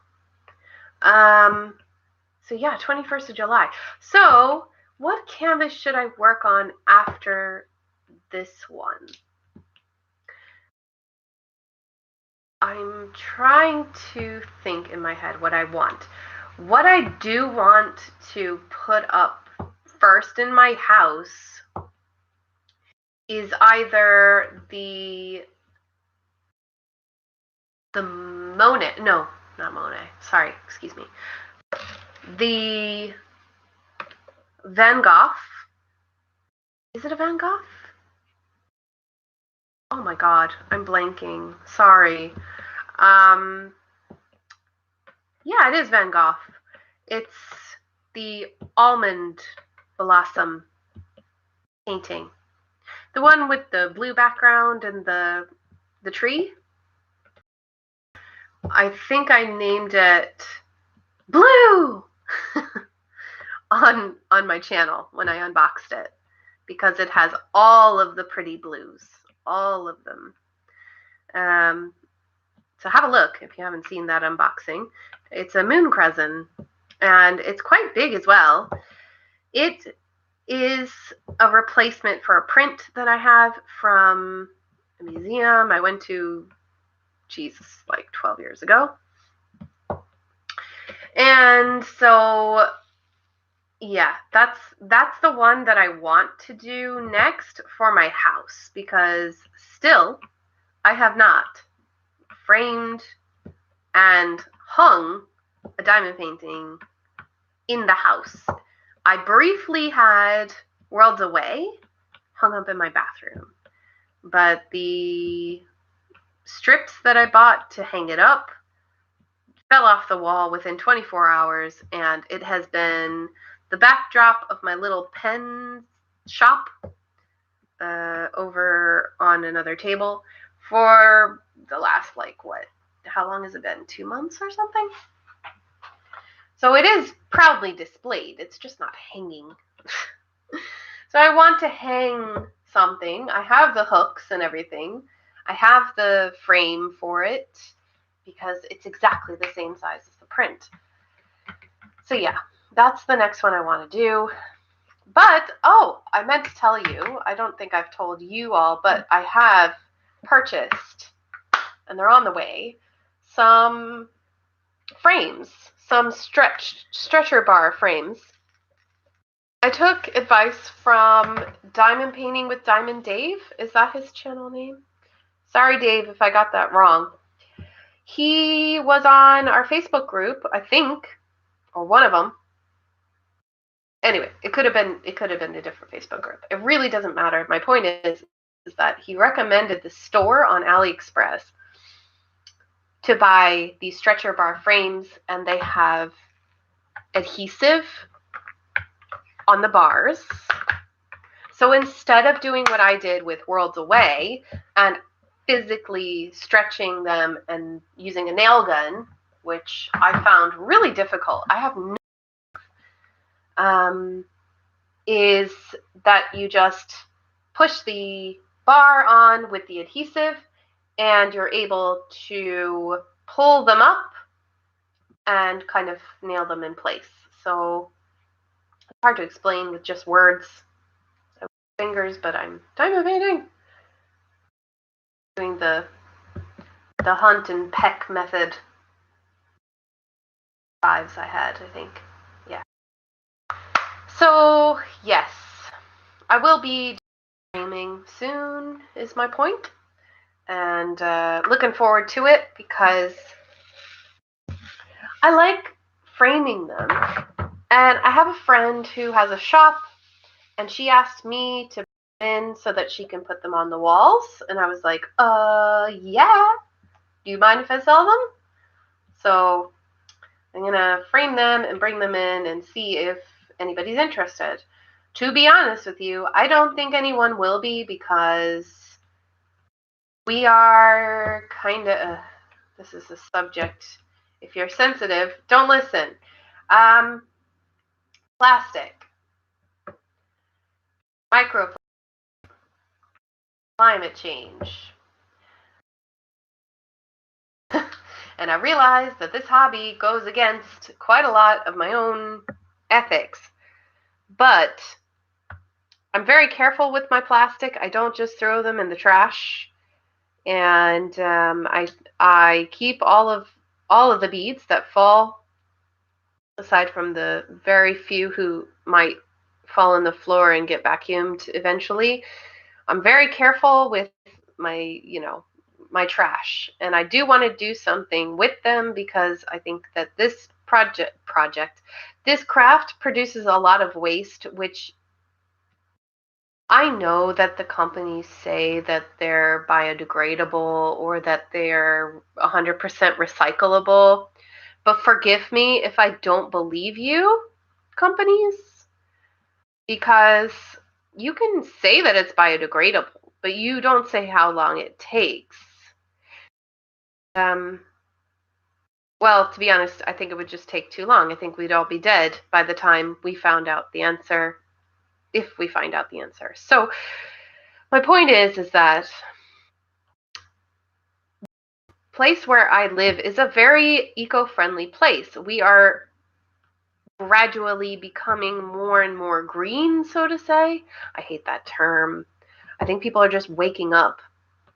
so yeah, 21st of July. So what canvas should I work on after this one? I'm trying to think in my head what I want. What I do want to put up first in my house is either the Monet, no, not Monet, sorry, excuse me, the Van Gogh. Is it a Van Gogh? Oh my god, I'm blanking. Sorry. Yeah, it is Van Gogh. It's the almond blossom painting. The one with the blue background and the tree. I think I named it Blue on my channel when I unboxed it, because it has all of the pretty blues, all of them. So have a look if you haven't seen that unboxing. It's a moon crescent, and it's quite big as well. It is a replacement for a print that I have from a museum I went to, Jesus, like 12 years ago. And so, yeah, that's the one that I want to do next for my house, because still I have not framed and hung a diamond painting in the house. I briefly had Worlds Away hung up in my bathroom, but the strips that I bought to hang it up fell off the wall within 24 hours, and it has been the backdrop of my little pen shop over on another table for the last, like, what, how long has it been? 2 months or something? So it is proudly displayed. It's just not hanging. So I want to hang something. I have the hooks and everything. I have the frame for it because it's exactly the same size as the print. So yeah, that's the next one I want to do. But, oh, I meant to tell you, I don't think I've told you all, but I have purchased, and they're on the way, some frames, some stretcher bar frames. I took advice from Diamond Painting with Diamond Dave. Is that his channel name? Sorry, Dave, if I got that wrong. He was on our Facebook group, I think, or one of them. Anyway, it could have been a different Facebook group. It really doesn't matter. My point is that he recommended the store on AliExpress to buy these stretcher bar frames, and they have adhesive on the bars. So instead of doing what I did with Worlds Away and physically stretching them and using a nail gun, which I found really difficult, I have no is that you just push the bar on with the adhesive, and you're able to pull them up and kind of nail them in place. So it's hard to explain with just words and fingers, but I'm diamond painting, doing the hunt and peck method. 5s I had, I think. Yeah. So yes, I will be framing soon is my point, and looking forward to it because I like framing them. And I have a friend who has a shop, and she asked me to put them in so that she can put them on the walls, and I was like, yeah, do you mind if I sell them? So I'm gonna frame them and bring them in and see if anybody's interested. To be honest with you, I don't think anyone will be, because we are kind of, this is a subject, if you're sensitive, don't listen. Plastic, microplastic, climate change. And I realized that this hobby goes against quite a lot of my own ethics. But I'm very careful with my plastic. I don't just throw them in the trash. And I keep all of the beads that fall, aside from the very few who might fall on the floor and get vacuumed eventually. I'm very careful with my, my trash, and I do want to do something with them, because I think that this this craft produces a lot of waste, which I know that the companies say that they're biodegradable or that they're 100% recyclable, but forgive me if I don't believe you, companies, because you can say that it's biodegradable, but you don't say how long it takes. Well, to be honest, I think it would just take too long. I think we'd all be dead by the time we found out the answer, if we find out the answer. So my point is that place where I live is a very eco-friendly place. We are gradually becoming more and more green, so to say. I hate that term. I think people are just waking up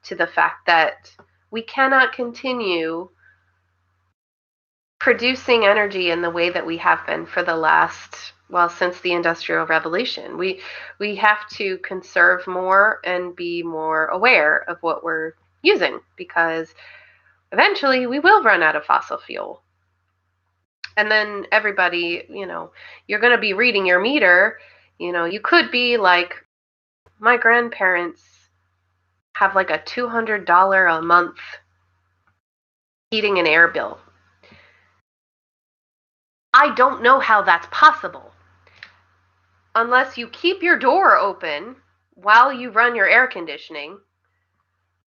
to the fact that we cannot continue producing energy in the way that we have been for the last, well, since the Industrial Revolution. We have to conserve more and be more aware of what we're using, because eventually we will run out of fossil fuel. And then everybody, you're going to be reading your meter. You could be like my grandparents have like a $200 a month heating and air bill. I don't know how that's possible unless you keep your door open while you run your air conditioning.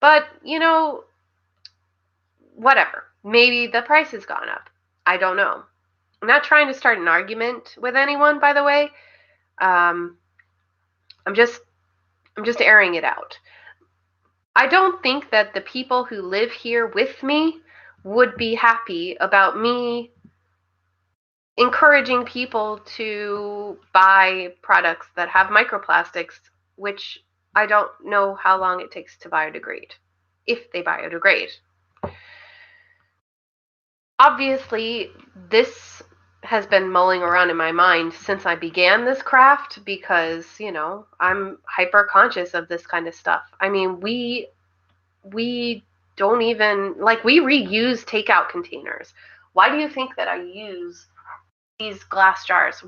But, whatever. Maybe the price has gone up. I don't know. I'm not trying to start an argument with anyone, by the way. I'm just airing it out. I don't think that the people who live here with me would be happy about me encouraging people to buy products that have microplastics, which I don't know how long it takes to biodegrade, if they biodegrade. Obviously, this has been mulling around in my mind since I began this craft, because, I'm hyper conscious of this kind of stuff. I mean, we don't even, like, we reuse takeout containers. Why do you think that I use these glass jars?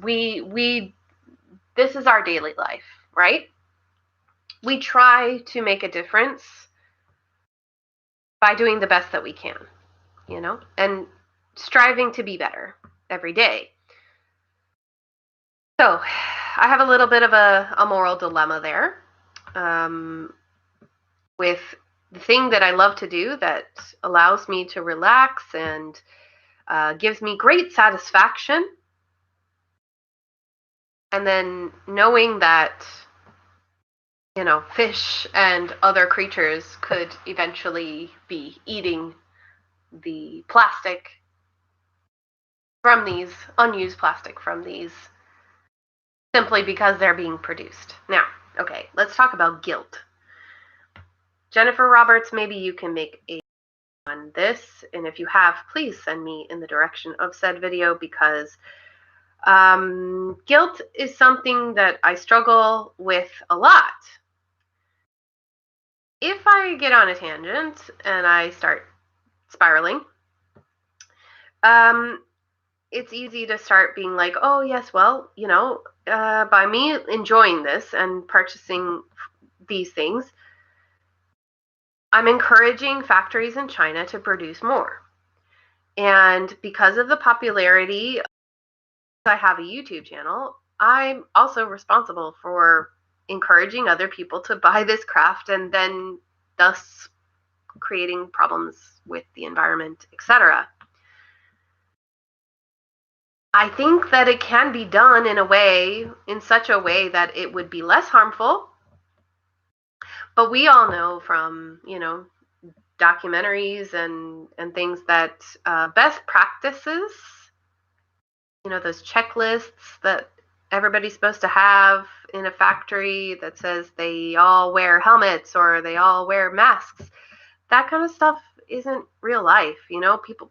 This is our daily life, right? We try to make a difference by doing the best that we can, and striving to be better every day. So I have a little bit of a moral dilemma there, with the thing that I love to do that allows me to relax and gives me great satisfaction. And then knowing that, fish and other creatures could eventually be eating the plastic from these, unused plastic from these, simply because they're being produced. Now, okay, let's talk about guilt. Jennifer Roberts, maybe you can make a on this, and if you have, please send me in the direction of said video, because guilt is something that I struggle with a lot. If I get on a tangent and I start spiraling, it's easy to start being like, oh yes, well, by me enjoying this and purchasing these things, I'm encouraging factories in China to produce more. And because of the popularity, I have a YouTube channel, I'm also responsible for encouraging other people to buy this craft, and then thus creating problems with the environment, etc. I think that it can be done in such a way that it would be less harmful. But we all know from, documentaries and things that best practices, those checklists that everybody's supposed to have in a factory that says they all wear helmets or they all wear masks, that kind of stuff isn't real life.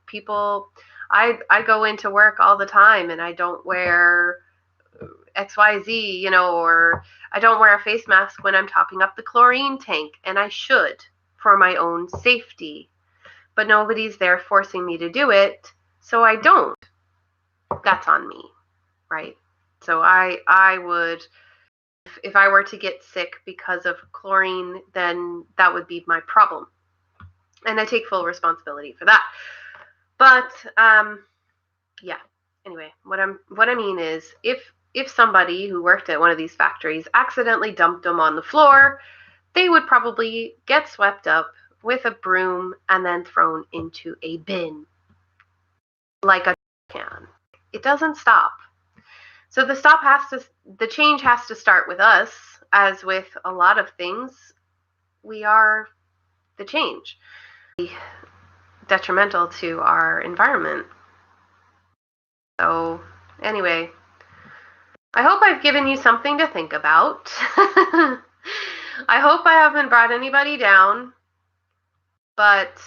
People I go into work all the time and I don't wear XYZ, or I don't wear a face mask when I'm topping up the chlorine tank, and I should, for my own safety. But nobody's there forcing me to do it, so I don't. That's on me, right? So I would, if I were to get sick because of chlorine, then that would be my problem. And I take full responsibility for that. But yeah. Anyway, what I mean is, if if somebody who worked at one of these factories accidentally dumped them on the floor, they would probably get swept up with a broom and then thrown into a bin like a can. It doesn't stop. So the change has to start with us. As with a lot of things, we are the change. Detrimental to our environment. So anyway, I hope I've given you something to think about. I hope I haven't brought anybody down, but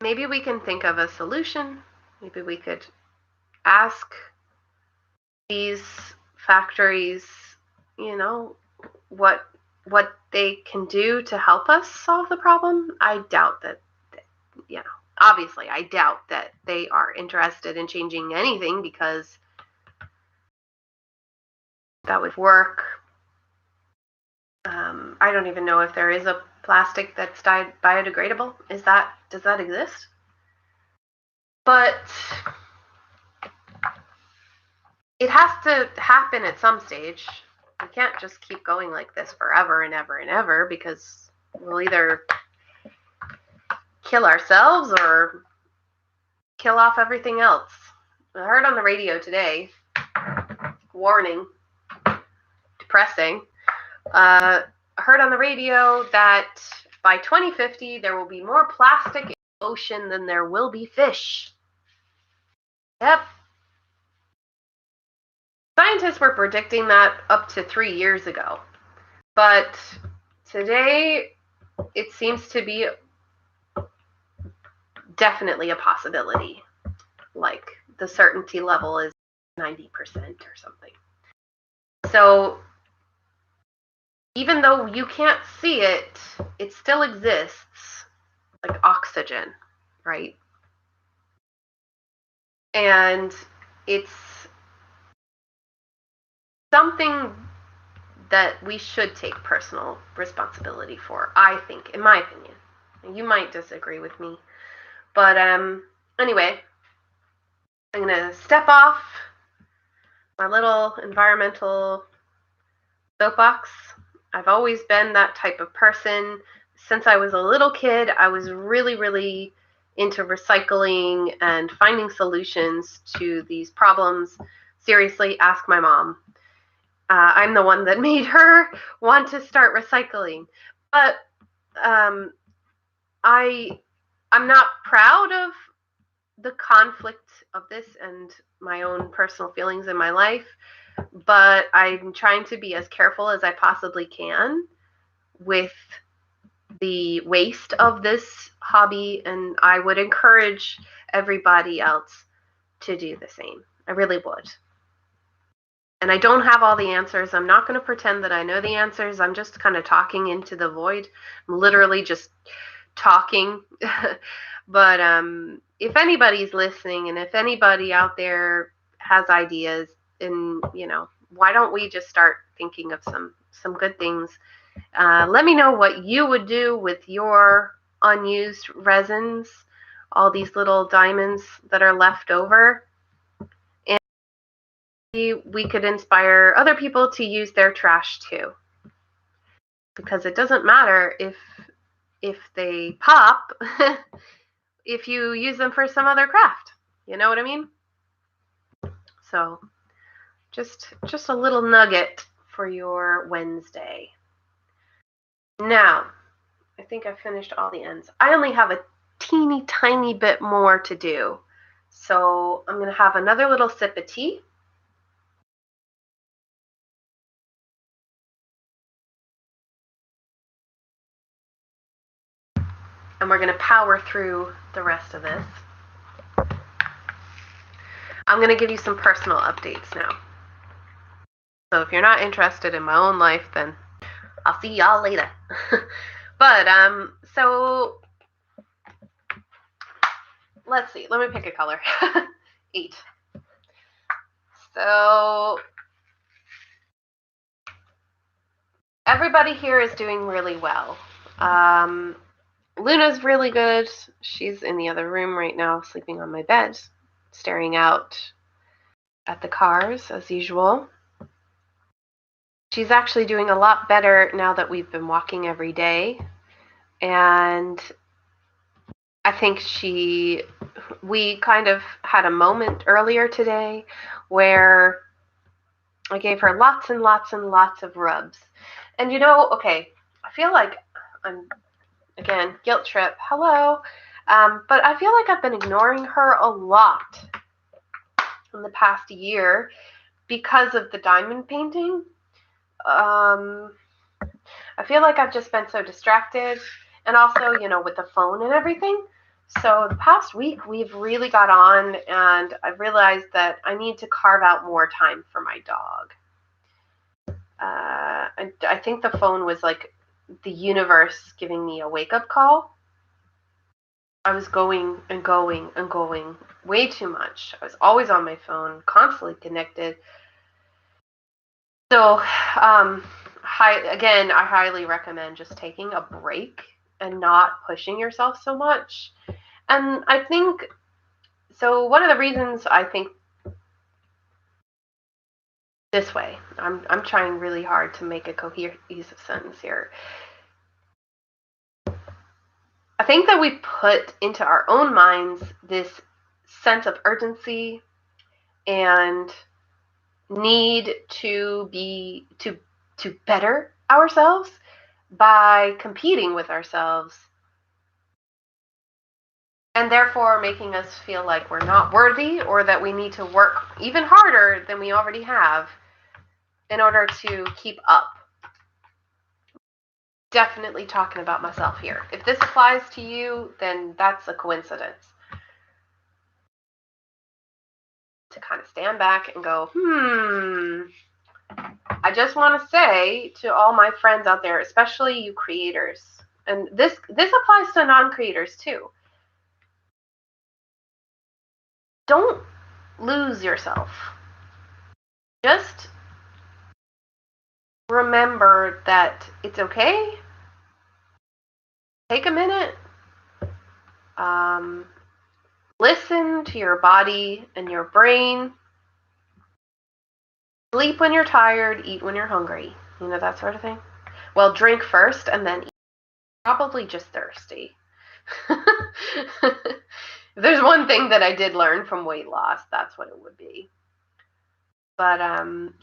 maybe we can think of a solution. Maybe we could ask these factories, what they can do to help us solve the problem. I doubt that, obviously I doubt that they are interested in changing anything, because that would work. I don't even know if there is a plastic that's biodegradable. Does that exist? But it has to happen at some stage. We can't just keep going like this forever and ever and ever, because we'll either kill ourselves or kill off everything else. I heard on the radio today, warning, depressing, I heard on the radio that by 2050 there will be more plastic in the ocean than there will be fish. Yep. Scientists were predicting that up to 3 years ago. But today it seems to be definitely a possibility. Like the certainty level is 90% or something. So even though you can't see it, it still exists, like oxygen, right? And it's something that we should take personal responsibility for, I think, in my opinion. You might disagree with me. But anyway, I'm going to step off my little environmental soapbox. I've always been that type of person. Since I was a little kid, I was really, really into recycling and finding solutions to these problems. Seriously, ask my mom. I'm the one that made her want to start recycling. But I'm not proud of the conflict of this and my own personal feelings in my life, but I'm trying to be as careful as I possibly can with the waste of this hobby, and I would encourage everybody else to do the same. I really would. And I don't have all the answers. I'm not going to pretend that I know the answers. I'm just kind of talking into the void. I'm literally just talking. But if anybody's listening, and if anybody out there has ideas, and why don't we just start thinking of some good things? Let me know what you would do with your unused resins, all these little diamonds that are left over. And we could inspire other people to use their trash too. Because it doesn't matter if they pop if you use them for some other craft. You know what I mean? So just a little nugget for your Wednesday. Now, I think I finished all the ends. I only have a teeny tiny bit more to do. So I'm going to have another little sip of tea. And we're going to power through the rest of this. I'm going to give you some personal updates now. So if you're not interested in my own life, then I'll see y'all later. But so let's see. Let me pick a color. 8. So everybody here is doing really well. Luna's really good. She's in the other room right now, sleeping on my bed, staring out at the cars as usual. She's actually doing a lot better now that we've been walking every day. And I think we kind of had a moment earlier today where I gave her lots and lots and lots of rubs. And okay, I feel like I'm, again, guilt trip, hello. But I feel like I've been ignoring her a lot in the past year because of the diamond painting. I feel like I've just been so distracted, and also, with the phone and everything. So the past week, we've really got on, and I've realized that I need to carve out more time for my dog. I think the phone was like the universe giving me a wake-up call. I was going and going and going way too much. I was always on my phone, constantly connected. So, again, I highly recommend just taking a break and not pushing yourself so much. And I think, so one of the reasons I think this way, I'm trying really hard to make a cohesive sentence here. I think that we put into our own minds this sense of urgency and need to better ourselves by competing with ourselves, and therefore making us feel like we're not worthy, or that we need to work even harder than we already have in order to keep up. Definitely talking about myself here. If this applies to you, then that's a coincidence. To kind of stand back and go, I just want to say to all my friends out there, especially you creators, and this applies to non-creators too. Don't lose yourself. Just remember that it's okay. Take a minute. Listen to your body and your brain. Sleep when you're tired, eat when you're hungry. That sort of thing. Well, drink first and then eat. Probably just thirsty. If there's one thing that I did learn from weight loss, that's what it would be. But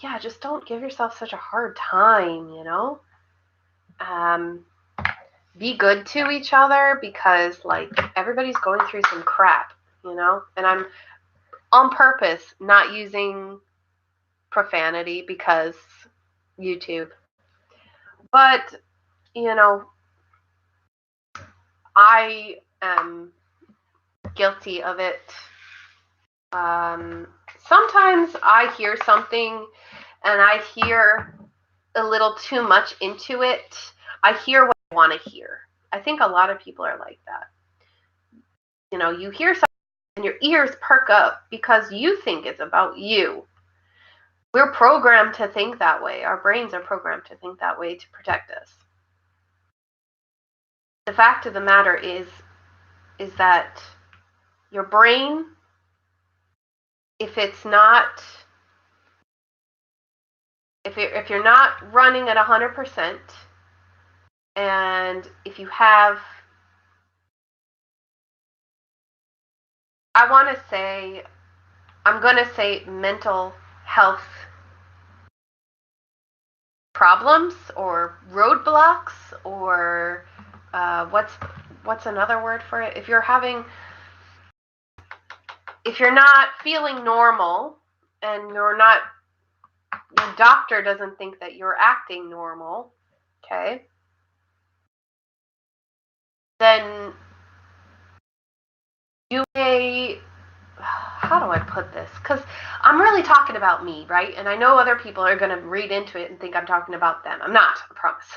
yeah, just don't give yourself such a hard time, Be good to each other, because like everybody's going through some crap, and I'm on purpose not using profanity because YouTube. But, I am guilty of it. Sometimes I hear something and I hear a little too much into it. I hear what I want to hear. I think a lot of people are like that. You hear something and your ears perk up because you think it's about you. We're programmed to think that way. Our brains are programmed to think that way to protect us. The fact of the matter is that your brain, if you're not running at 100%, and if you have, I'm going to say mental health problems or roadblocks, or what's another word for it? If you're not feeling normal, and your doctor doesn't think that you're acting normal, okay, then you may, how do I put this? Because I'm really talking about me, right? And I know other people are going to read into it and think I'm talking about them. I'm not, I promise.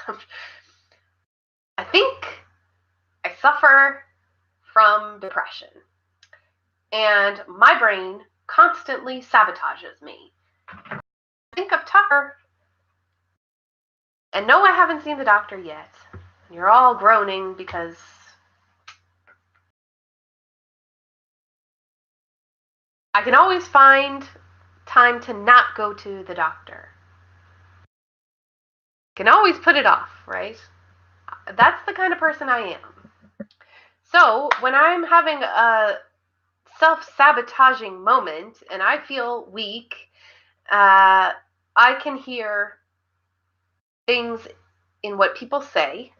I think I suffer from depression, and my brain constantly sabotages me. I think I'm tougher. And no, I haven't seen the doctor yet. You're all groaning because I can always find time to not go to the doctor. Can always put it off, right? That's the kind of person I am. So when I'm having a self-sabotaging moment and I feel weak, I can hear things in what people say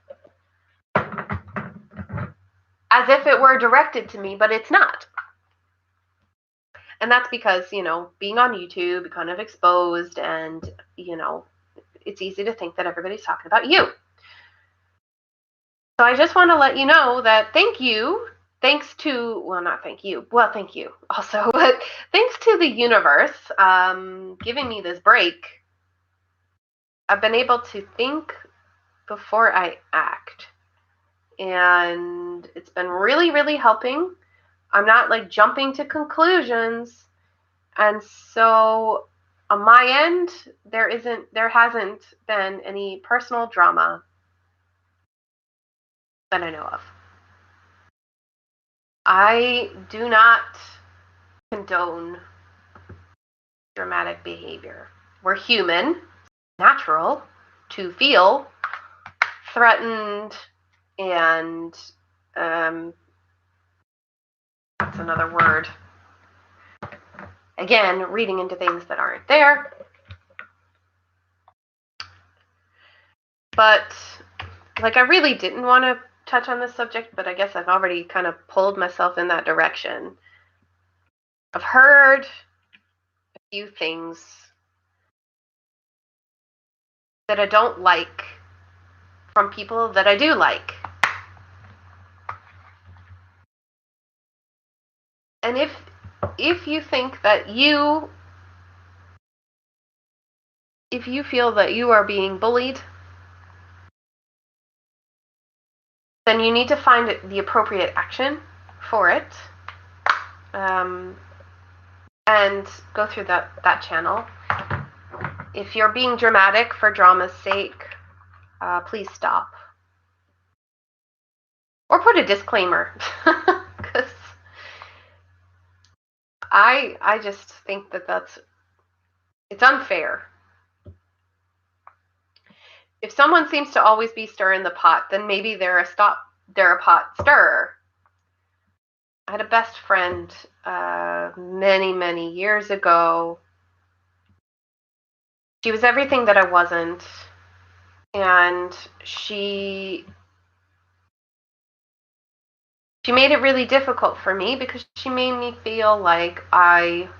as if it were directed to me, but it's not. And that's because, being on YouTube, kind of exposed, and, it's easy to think that everybody's talking about you. So I just want to let you know that thank you also, but thanks to the universe giving me this break, I've been able to think before I act. And it's been really, really helping. I'm not like jumping to conclusions. And so on my end, there hasn't been any personal drama that I know of. I do not condone dramatic behavior. We're human, natural to feel threatened, and that's another word. Again, reading into things that aren't there. But I really didn't want to touch on this subject, but I guess I've already kind of pulled myself in that direction. I've heard a few things that I don't like from people that I do like. And if you think that if you feel that you are being bullied, then you need to find the appropriate action for it, and go through that channel. If you're being dramatic for drama's sake, please stop. Or put a disclaimer, because I just think that it's unfair. If someone seems to always be stirring the pot, then maybe they're a pot stirrer. I had a best friend many, many years ago. She was everything that I wasn't, and she made it really difficult for me because she made me feel like I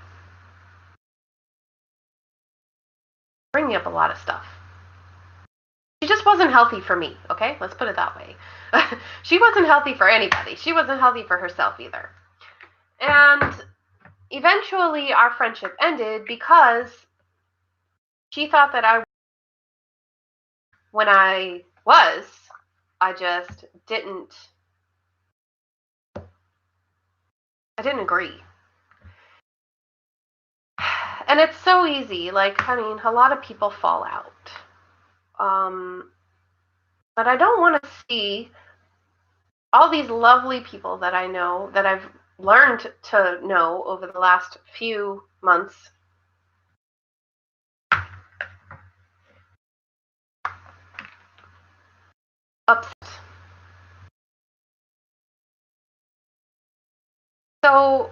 bring up a lot of stuff. She just wasn't healthy for me, okay? Let's put it that way. She wasn't healthy for anybody. She wasn't healthy for herself either. And eventually our friendship ended because she thought that when I just didn't agree. And it's so easy. A lot of people fall out. But I don't want to see all these lovely people that I know, that I've learned to know over the last few months, upset. So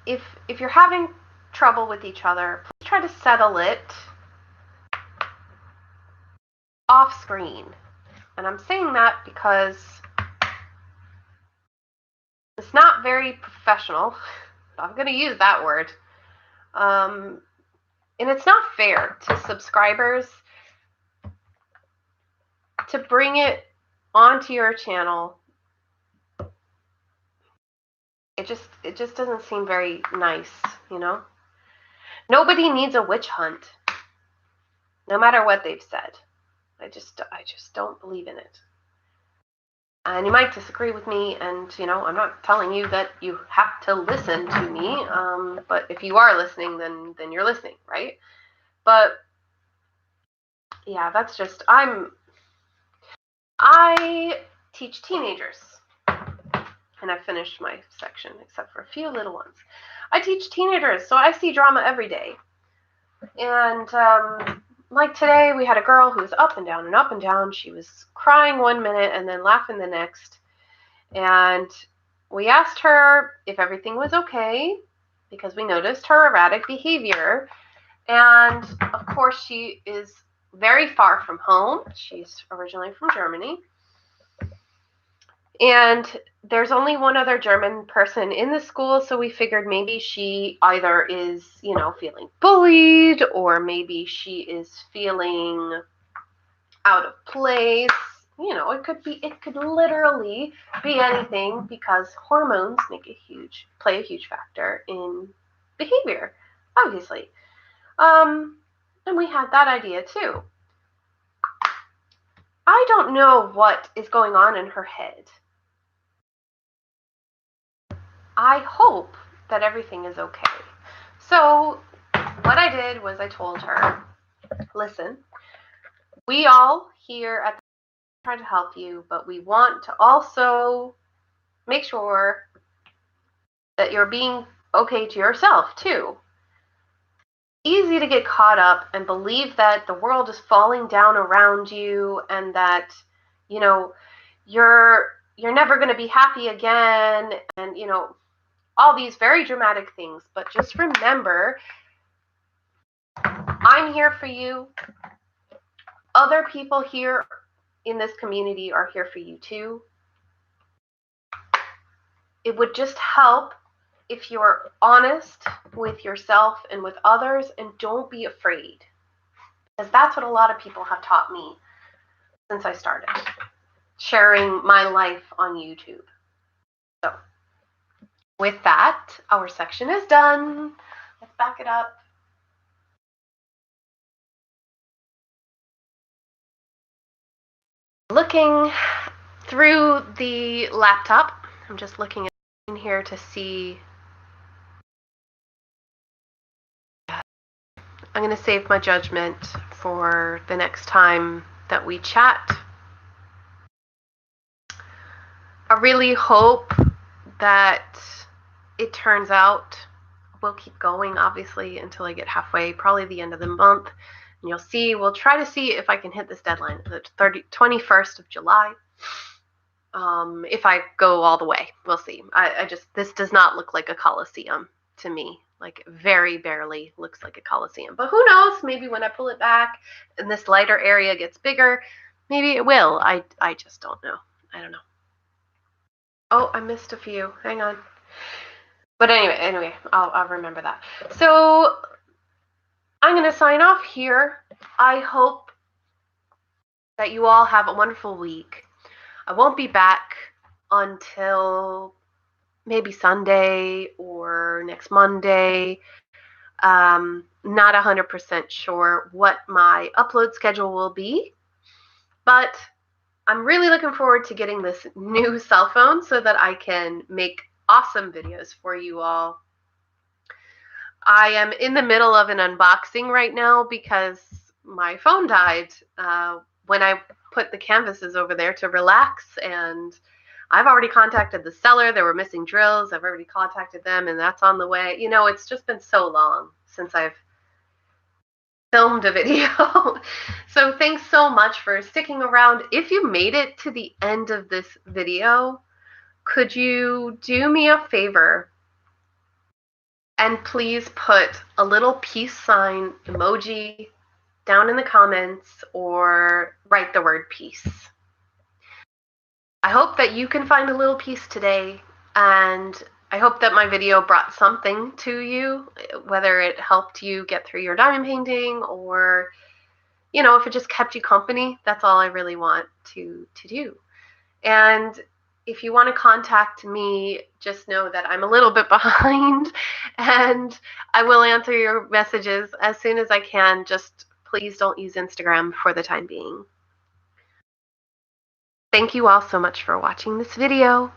if you're having trouble with each other, please try to settle it off screen. And I'm saying that because it's not very professional. I'm going to use that word. And it's not fair to subscribers to bring it onto your channel. It just doesn't seem very nice, Nobody needs a witch hunt, no matter what they've said. I just don't believe in it. And you might disagree with me, and I'm not telling you that you have to listen to me. But if you are listening, then you're listening, right? But yeah, that's just I teach teenagers. and I finished my section, except for a few little ones. I teach teenagers, so I see drama every day. And like today, we had a girl who was up and down and up and down. She was crying one minute and then laughing the next. And we asked her if everything was okay, because we noticed her erratic behavior. And of course, she is very far from home. She's originally from Germany. And there's only one other German person in the school, so we figured maybe she either is, feeling bullied, or maybe she is feeling out of place. It could literally be anything, because hormones play a huge factor in behavior, obviously. And we had that idea too. I don't know what is going on in her head. I hope that everything is okay. So what I did was I told her, listen, we all here at the try to help you, but we want to also make sure that you're being okay to yourself too. Easy to get caught up and believe that the world is falling down around you, and that you're never going to be happy again, and all these very dramatic things. But just remember, I'm here for you. Other people here in this community are here for you too. It would just help if you're honest with yourself and with others, and don't be afraid. Because that's what a lot of people have taught me since I started sharing my life on YouTube. So with that, our section is done. Let's back it up. Looking through the laptop, I'm just looking in here to see. I'm going to save my judgment for the next time that we chat. I really hope that it turns out. We'll keep going, obviously, until I get halfway, probably the end of the month. And you'll see, we'll try to see if I can hit this deadline, the 21st of July. If I go all the way, we'll see. This does not look like a coliseum to me. Like, very barely looks like a coliseum. But who knows? Maybe when I pull it back and this lighter area gets bigger, maybe it will. I just don't know. I don't know. Oh, I missed a few. Hang on. But anyway, I'll remember that. So I'm going to sign off here. I hope that you all have a wonderful week. I won't be back until maybe Sunday or next Monday. Not 100% sure what my upload schedule will be, but I'm really looking forward to getting this new cell phone so that I can make awesome videos for you all. I am in the middle of an unboxing right now because my phone died when I put the canvases over there to relax, and I've already contacted the seller. There were missing drills. I've already contacted them, and that's on the way. It's just been so long since I've filmed a video. So thanks so much for sticking around. If you made it to the end of this video, could you do me a favor and please put a little peace sign emoji down in the comments, or write the word peace. I hope that you can find a little peace today, and I hope that my video brought something to you, whether it helped you get through your diamond painting, or if it just kept you company. That's all I really want to do. And if you want to contact me, just know that I'm a little bit behind, and I will answer your messages as soon as I can. Just please don't use Instagram for the time being. Thank you all so much for watching this video,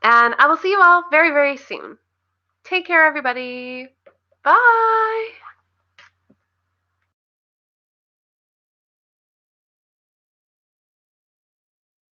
and I will see you all very, very soon. Take care, everybody. Bye.